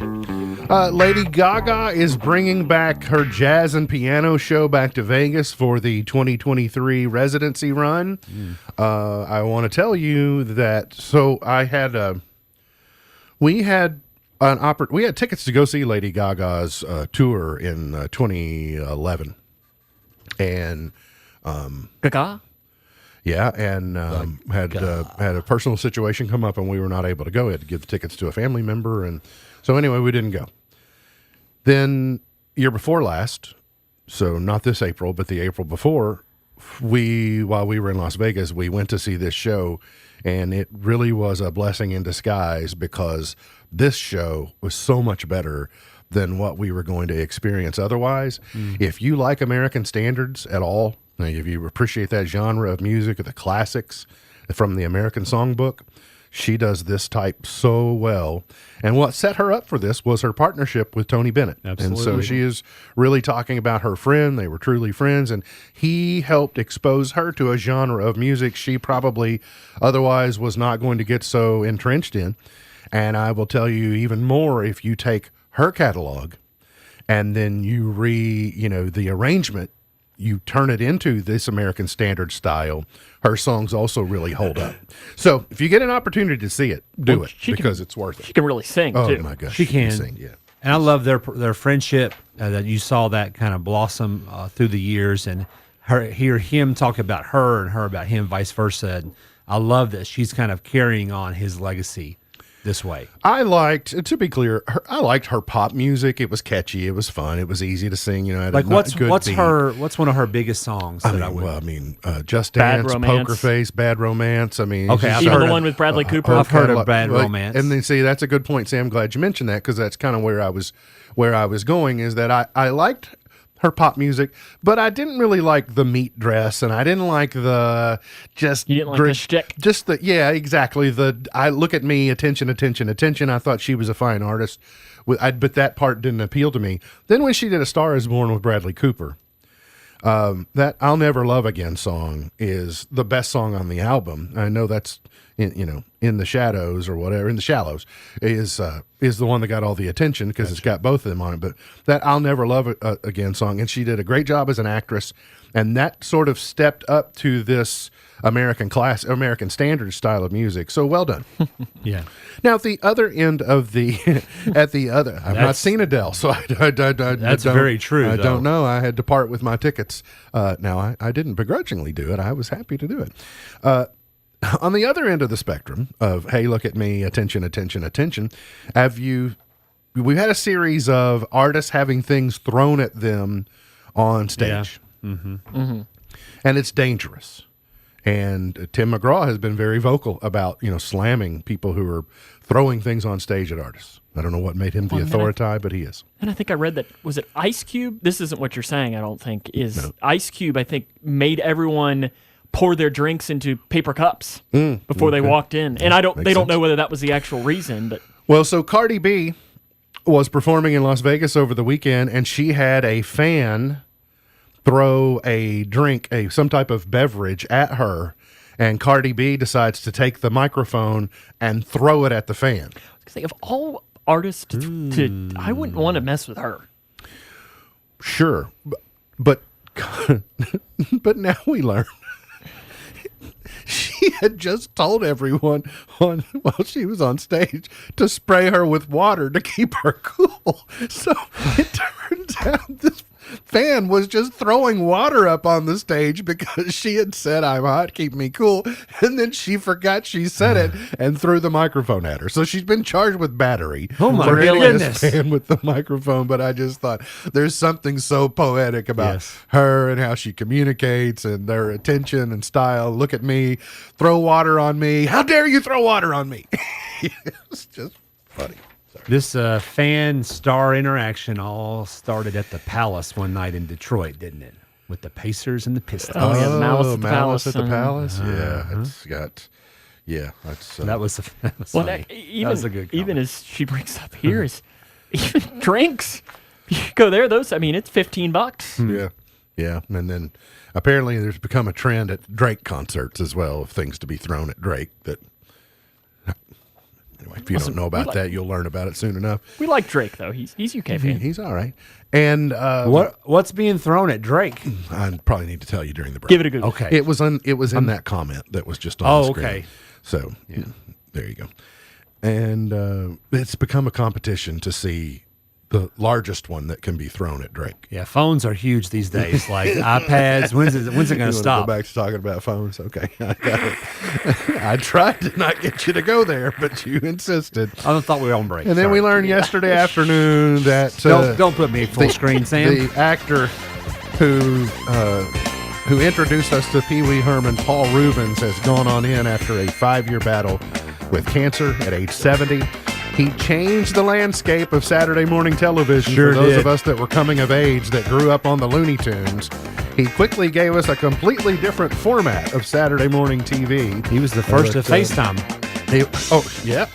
Lady Gaga is bringing back her jazz and piano show back to Vegas for the 2023 residency run. I want to tell you that. So we had tickets to go see Lady Gaga's tour in 2011, and Gaga. Yeah, and had a personal situation come up, and we were not able to go. We had to give the tickets to a family member, and so anyway, we didn't go. Then year before last, so not this April, but the April before, while we were in Las Vegas, we went to see this show, and it really was a blessing in disguise because this show was so much better than what we were going to experience otherwise. If you like American standards at all, if you appreciate that genre of music or the classics from the American Songbook, she does this type so well. And what set her up for this was her partnership with Tony Bennett. Absolutely. And so she is really talking about her friend. They were truly friends, and he helped expose her to a genre of music she probably otherwise was not going to get so entrenched in. And I will tell you even more, if you take her catalog and then you the arrangement, you turn it into this American standard style, her songs also really hold up. So if you get an opportunity to see it, do it because it's worth it. She can really sing, too. Oh, my gosh. She can. Sing, yeah. And I love their friendship, that you saw that kind of blossom through the years, and hear him talk about her and her about him, vice versa. And I love that she's kind of carrying on his legacy this way. I liked, to be clear, I liked her pop music. It was catchy. It was fun. It was easy to sing. Like what's one of her biggest songs? Just Bad Dance, Romance. Poker Face, Bad Romance. Okay, I've even heard the one with Bradley Cooper. I've heard of Bad Romance. And then see, that's a good point, Sam. Glad you mentioned that because that's kind of where I was going. Is that I liked her pop music, but I didn't really like the meat dress, and I didn't like the just You didn't like the shtick. Just the exactly I look at me, attention. I thought she was a fine artist, but that part didn't appeal to me. Then when she did A Star Is Born with Bradley Cooper, that I'll Never Love Again song is the best song on the album. I know that's in the shadows or whatever, in the shallows is the one that got all the attention because it's got both of them on it. But that I'll Never Love Again song, and she did a great job as an actress, and that sort of stepped up to this American standard style of music. So well done. Yeah. Now at the other end of I've not seen Adele, so That's very true. I though. don't know. I had to part with my tickets. Now I didn't begrudgingly do it. I was happy to do it. On the other end of the spectrum of, hey, look at me, attention, we've had a series of artists having things thrown at them on stage. Yeah. Mm-hmm. And it's dangerous. And Tim McGraw has been very vocal about, slamming people who are throwing things on stage at artists. I don't know what made him the authority, but he is. And I think I read that, was it Ice Cube? This isn't what you're saying, I don't think, Ice Cube, I think, made everyone pour their drinks into paper cups before they walked in. And they don't know whether that was the actual reason, but well, so Cardi B was performing in Las Vegas over the weekend, and she had a fan throw a drink, some type of beverage at her, and Cardi B decides to take the microphone and throw it at the fan. Of all artists I wouldn't want to mess with her. Sure, but but now we learn. She had just told everyone while she was on stage to spray her with water to keep her cool. So it turns out this fan was just throwing water up on the stage because she had said, "I'm hot, keep me cool," and then she forgot she said it and threw the microphone at her. So she's been charged with battery. Oh my for hitting goodness! this fan with the microphone. But I just thought there's something so poetic about her and how she communicates and their attention and style. Look at me, throw water on me. How dare you throw water on me? It's just funny. This fan star interaction all started at the Palace one night in Detroit, didn't it? With the Pacers and the Pistons. Oh, yeah, Malice at the Malice Palace. at the Palace. Yeah, it's got. Yeah, that's. That was funny. That was a good comment. Even as she brings up here is even drinks. You go there, it's $15. Yeah, and then apparently there's become a trend at Drake concerts as well of things to be thrown at Drake. That anyway, if you don't know about that, you'll learn about it soon enough. We like Drake though. He's UK fan. He's all right. And what's being thrown at Drake? I probably need to tell you during the break. Give it a Google. Okay. It was in that comment that was just on the screen. Okay. So there you go. And it's become a competition to see the largest one that can be thrown at Drake. Yeah, phones are huge these days, like iPads. When's it going to stop? Go back to talking about phones. Okay, I got it. I tried to not get you to go there, but you insisted. I thought we were on break. And then we learned yesterday afternoon that don't put me full screen, Sam. The actor who introduced us to Pee Wee Herman, Paul Rubens, has gone on in after a 5-year battle with cancer at age 70. He changed the landscape of Saturday morning television for those of us that were coming of age that grew up on the Looney Tunes. He quickly gave us a completely different format of Saturday morning TV. He was the first to FaceTime.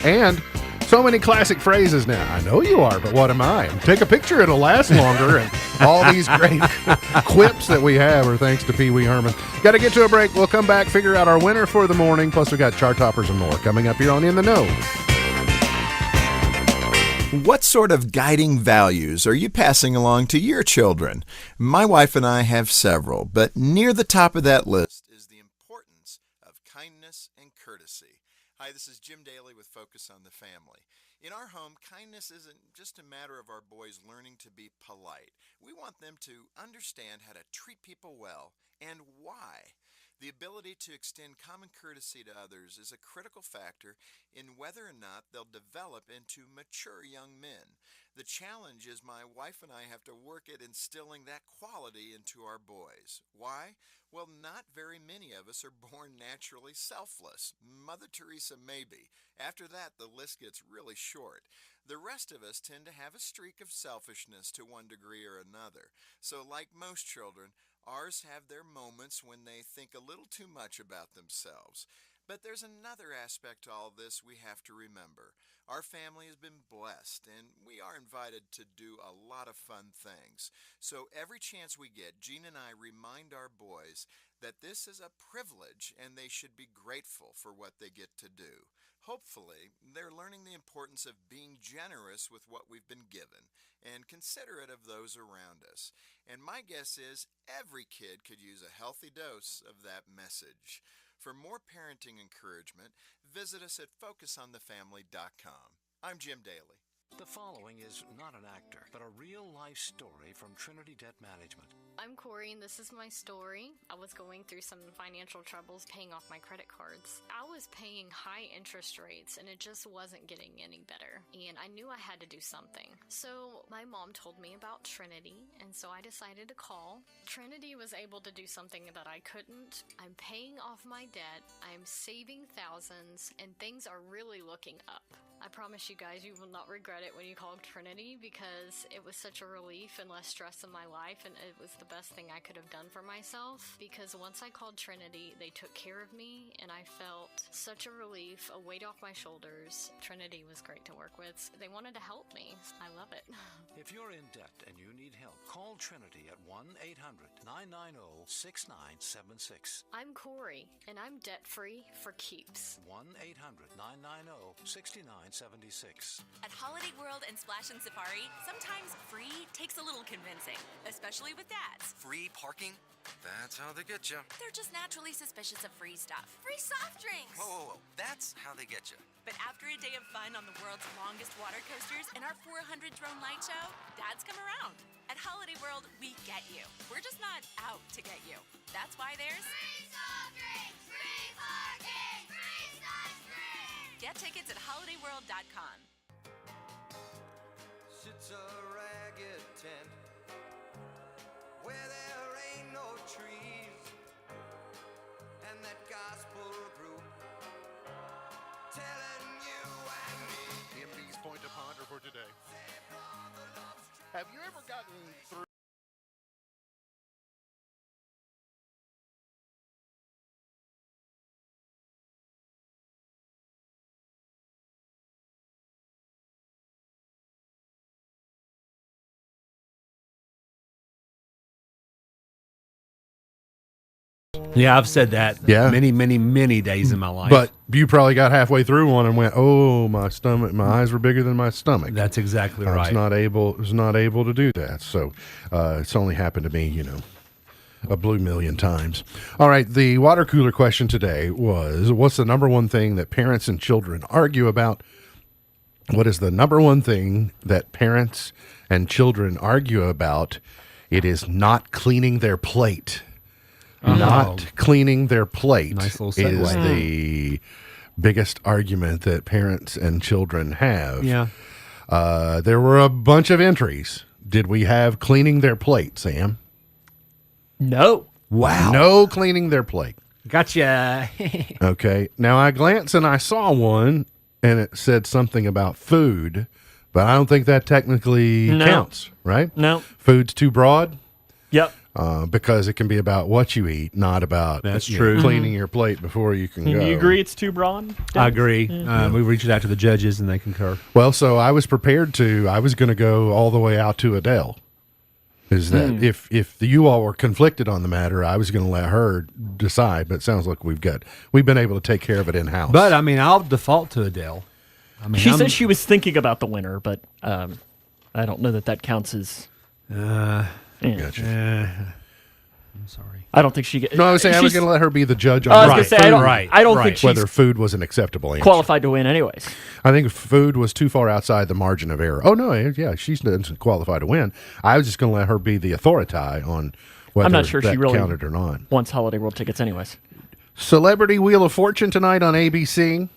And so many classic phrases now. I know you are, but what am I? Take a picture, it'll last longer. And all these great quips that we have are thanks to Pee Wee Herman. Got to get to a break. We'll come back, figure out our winner for the morning. Plus, we got chart toppers and more coming up here on In the Know. What sort of guiding values are you passing along to your children? My wife and I have several, but near the top of that list is the importance of kindness and courtesy. Hi, this is Jim Daly with Focus on the Family. In our home, kindness isn't just a matter of our boys learning to be polite. We want them to understand how to treat people well and why. The ability to extend common courtesy to others is a critical factor in whether or not they'll develop into mature young men. The challenge is my wife and I have to work at instilling that quality into our boys. Why? Well, not very many of us are born naturally selfless. Mother Teresa maybe. After that, the list gets really short. The rest of us tend to have a streak of selfishness to one degree or another. So like most children, ours have their moments when they think a little too much about themselves. But there's another aspect to all this we have to remember. Our family has been blessed, and we are invited to do a lot of fun things. So every chance we get, Gene and I remind our boys that this is a privilege and they should be grateful for what they get to do. Hopefully, they're learning the importance of being generous with what we've been given and considerate of those around us. And my guess is every kid could use a healthy dose of that message. For more parenting encouragement, visit us at FocusOnTheFamily.com. I'm Jim Daly. The following is not an actor, but a real-life story from Trinity Debt Management. I'm Corey, and this is my story. I was going through some financial troubles paying off my credit cards. I was paying high interest rates, and it just wasn't getting any better. And I knew I had to do something. So my mom told me about Trinity, and so I decided to call. Trinity was able to do something that I couldn't. I'm paying off my debt, I'm saving thousands, and things are really looking up. I promise you guys, you will not regret it when you call Trinity, because it was such a relief and less stress in my life, and it was the best thing I could have done for myself, because once I called Trinity, they took care of me, and I felt such a relief, a weight off my shoulders. Trinity was great to work with. They wanted to help me. I love it. If you're in debt and you need help, call Trinity at 1-800-990-6976. I'm Corey, and I'm debt-free for keeps. 1-800-990-6976. At Holiday World and Splash and Safari, sometimes free takes a little convincing, especially with dads. Free parking? That's how they get you. They're just naturally suspicious of free stuff. Free soft drinks! Whoa. That's how they get you. But after a day of fun on the world's longest water coasters and our 400 drone light show, dads come around. At Holiday World, we get you. We're just not out to get you. That's why there's free soft drinks, free parking, free soft drinks. Get tickets at holidayworld.com. Sits a ragged tent where there ain't no trees, and that gospel group telling you and me. MD's Point to Ponder for today. Have you ever gotten through Yeah, I've said that many, many, many days in my life. But you probably got halfway through one and went, "Oh, my stomach! My eyes were bigger than my stomach." That's exactly I right. was not able to do that. So it's only happened to me, a blue million times. All right, the water cooler question today was: what's the number one thing that parents and children argue about? What is the number one thing that parents and children argue about? It is not cleaning their plate. Not cleaning their plate Nice little is segue. the biggest argument that parents and children have. Yeah. There were a bunch of entries. Did we have cleaning their plate, Sam? No. Wow. No cleaning their plate. Gotcha. Okay. Now I glanced and I saw one and it said something about food, but I don't think that technically counts, right? No. Food's too broad. Yep. Because it can be about what you eat, not about That's true. cleaning your plate before you can go. You agree it's too broad? I agree. We reached out to the judges and they concur. Well, so I was prepared I was going to go all the way out to Adele. Is that if you all were conflicted on the matter, I was going to let her decide. But it sounds like we've been able to take care of it in house. But I mean, I'll default to Adele. I mean, She said she was thinking about the winner, but I don't know that counts as. Gotcha. I'm sorry. I don't think she gets. No, I was saying I was going to let her be the judge on I was going to say I don't think she's whether food was an acceptable answer. qualified to win, anyways. I think food was too far outside the margin of error. Oh no, yeah, she's not qualified to win. I was just going to let her be the authority on whether I'm not sure that she really counted or not. wants Holiday World tickets, anyways. Celebrity Wheel of Fortune tonight on ABC.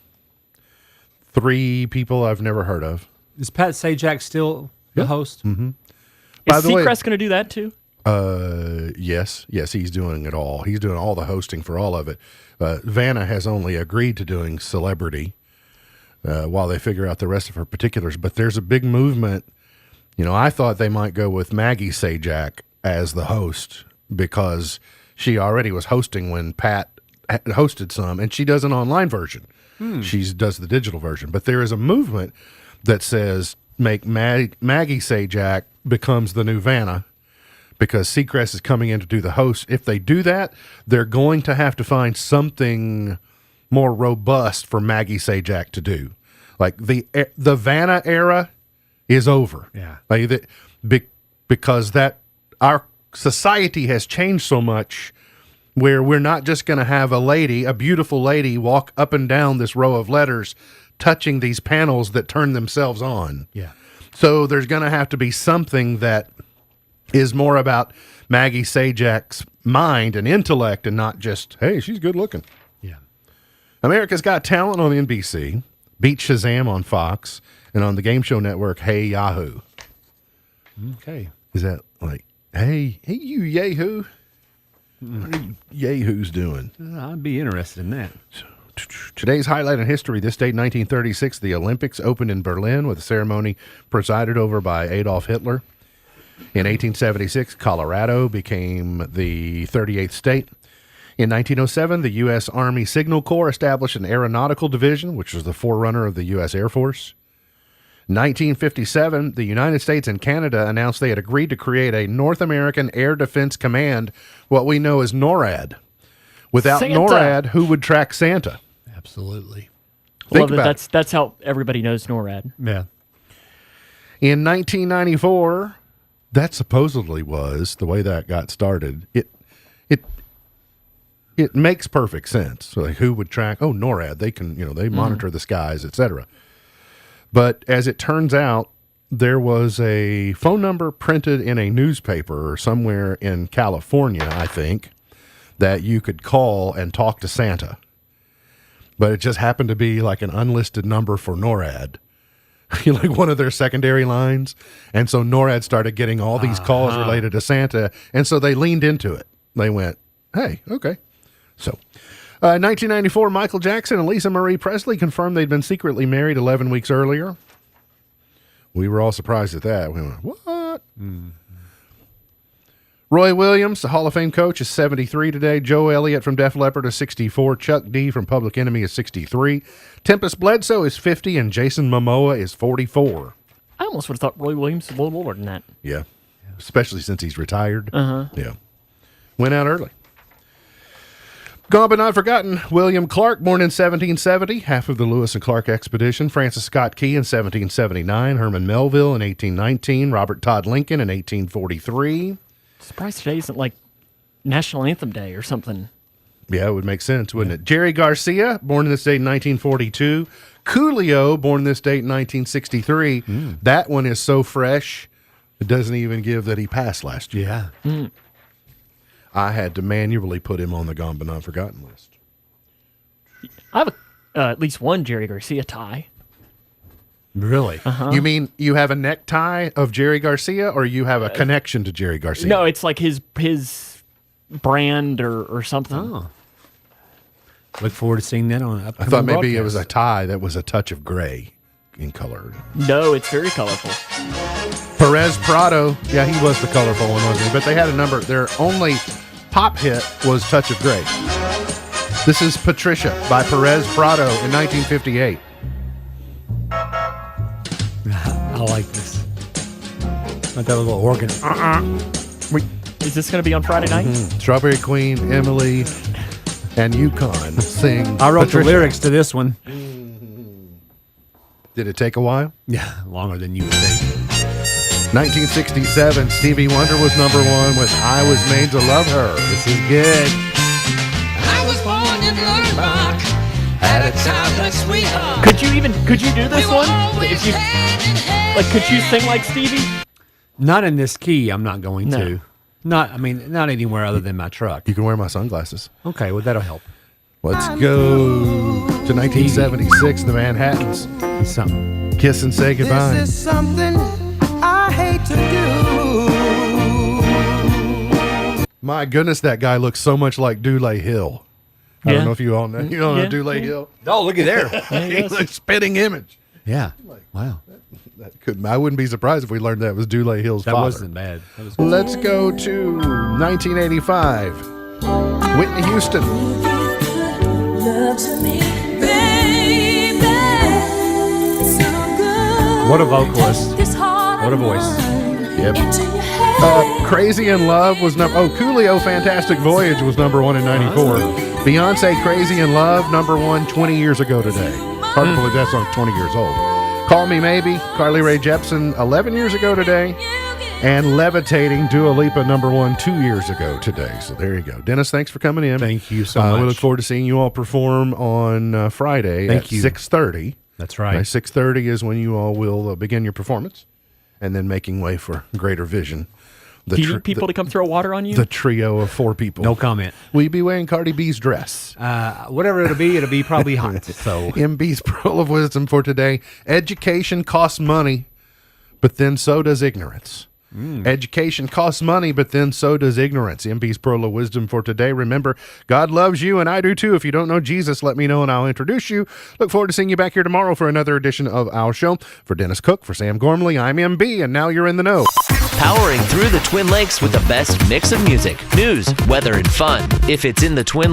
3 people I've never heard of. Is Pat Sajak still the host? Mm-hmm. Is Seacrest going to do that too? Yes, he's doing it all. He's doing all the hosting for all of it. Vanna has only agreed to doing Celebrity while they figure out the rest of her particulars. But there's a big movement. I thought they might go with Maggie Sajak as the host because she already was hosting when Pat hosted some, and she does an online version. She does the digital version. But there is a movement that says make Maggie Sajak becomes the new Vanna, because Seacrest is coming in to do the host. If they do that, they're going to have to find something more robust for Maggie Sajak to do. Like the Vanna era is over. Yeah. Like because our society has changed so much where we're not just going to have a beautiful lady walk up and down this row of letters touching these panels that turn themselves on. Yeah. So there's going to have to be something that is more about Maggie Sajak's mind and intellect and not just, hey, she's good looking. Yeah. America's Got Talent on NBC, Beat Shazam on Fox, and on the game show network, Hey Yahoo. Okay. Is that like, hey you Yahoo? What are you Yahoos doing? I'd be interested in that. Today's highlight in history, this date, 1936, the Olympics opened in Berlin with a ceremony presided over by Adolf Hitler. In 1876, Colorado became the 38th state. In 1907, the U.S. Army Signal Corps established an aeronautical division, which was the forerunner of the U.S. Air Force. 1957, the United States and Canada announced they had agreed to create a North American Air Defense Command, what we know as NORAD. Without Santa. NORAD, who would track Santa? Absolutely. Think Love about that. That's how everybody knows NORAD. Yeah. In 1994, that supposedly was the way that got started. It makes perfect sense. So like, who would track? Oh, NORAD. They can, they monitor the skies, etc. But as it turns out, there was a phone number printed in a newspaper or somewhere in California, I think, that you could call and talk to Santa. But it just happened to be like an unlisted number for NORAD, like one of their secondary lines. And so NORAD started getting all these calls related to Santa. And so they leaned into it. They went, hey, okay. So 1994, Michael Jackson and Lisa Marie Presley confirmed they'd been secretly married 11 weeks earlier. We were all surprised at that. We went, what? Mm-hmm. Roy Williams, the Hall of Fame coach, is 73 today. Joe Elliott from Def Leppard is 64. Chuck D from Public Enemy is 63. Tempest Bledsoe is 50, and Jason Momoa is 44. I almost would have thought Roy Williams was a little older than that. Yeah, especially since he's retired. Uh-huh. Yeah. Went out early. Gone but not forgotten, William Clark, born in 1770, half of the Lewis and Clark expedition. Francis Scott Key in 1779. Herman Melville in 1819. Robert Todd Lincoln in 1843. Surprised today isn't like National Anthem Day or something. Yeah, it would make sense, wouldn't it? Jerry Garcia, born in this date in 1942. Coolio, born this date in 1963. That one is so fresh, it doesn't even give that he passed last year. Yeah. I had to manually put him on the Gone but Not Forgotten list. I have at least one Jerry Garcia tie. Really? Uh-huh. You mean you have a necktie of Jerry Garcia, or you have a connection to Jerry Garcia? No, it's like his brand or something. Oh. Look forward to seeing that on I upcoming thought maybe it broadcasts. was a tie that was a touch of gray in color. No, it's very colorful. Perez Prado, yeah, he was the colorful one, wasn't he? But they had a number. Their only pop hit was Touch of Grey. This is Patricia by Perez Prado in 1958. I like this. Like that little organ. Is this going to be on Friday night? Strawberry Queen, Emily, and Yukon sing I wrote Patricia. the lyrics to this one. Did it take a while? Yeah, longer than you would think. 1967, Stevie Wonder was number one with I Was Made to Love Her. This is good. I was born in Little Rock at a childhood sweetheart. Could you do this one? If you like, could you sing like Stevie? Not in this key, I'm not going No. to. Not anywhere other than my truck. You can wear my sunglasses. Okay, well, that'll help. Let's go to 1976, the Manhattans. Something. Kiss and Say Goodbye. This is something I hate to do. My goodness, that guy looks so much like Dule Hill. I Yeah. don't know if you all know. You don't know Yeah. Dule Hill? Oh, look at there. He looks spitting image. Yeah. Wow. That could. I wouldn't be surprised if we learned that was Dule Hill's That father. wasn't bad. That was good. Let's go to 1985. Whitney Houston. What a vocalist. What a voice. Yep. Crazy in Love was number. Oh, Coolio, Fantastic Voyage was number one in '94. Beyonce, Crazy in Love, number one 20 years ago today. Hard to believe that song's 20 years old. Call Me Maybe, Carly Rae Jepsen, 11 years ago today. And Levitating, Dua Lipa, number one 2 years ago today. So there you go. Dennis, thanks for coming in. Thank you so much. We look forward to seeing you all perform on Friday Thank at you. 6:30. That's right. 6:30 is when you all will begin your performance, and then making way for Greater Vision. Do you need people to come throw water on you? The trio of four people. No comment. Will you be wearing Cardi B's dress? Whatever it'll be probably hot. So MB's Pearl of Wisdom for today. Education costs money, but then so does ignorance. Education costs money, but then so does ignorance. MB's Pearl of Wisdom for today. Remember, God loves you, and I do too. If you don't know Jesus, let me know, and I'll introduce you. Look forward to seeing you back here tomorrow for another edition of our show. For Dennis Cook, for Sam Gormley, I'm MB, and now you're in the know. Powering through the Twin Lakes with the best mix of music, news, weather, and fun. If it's in the Twin Lakes,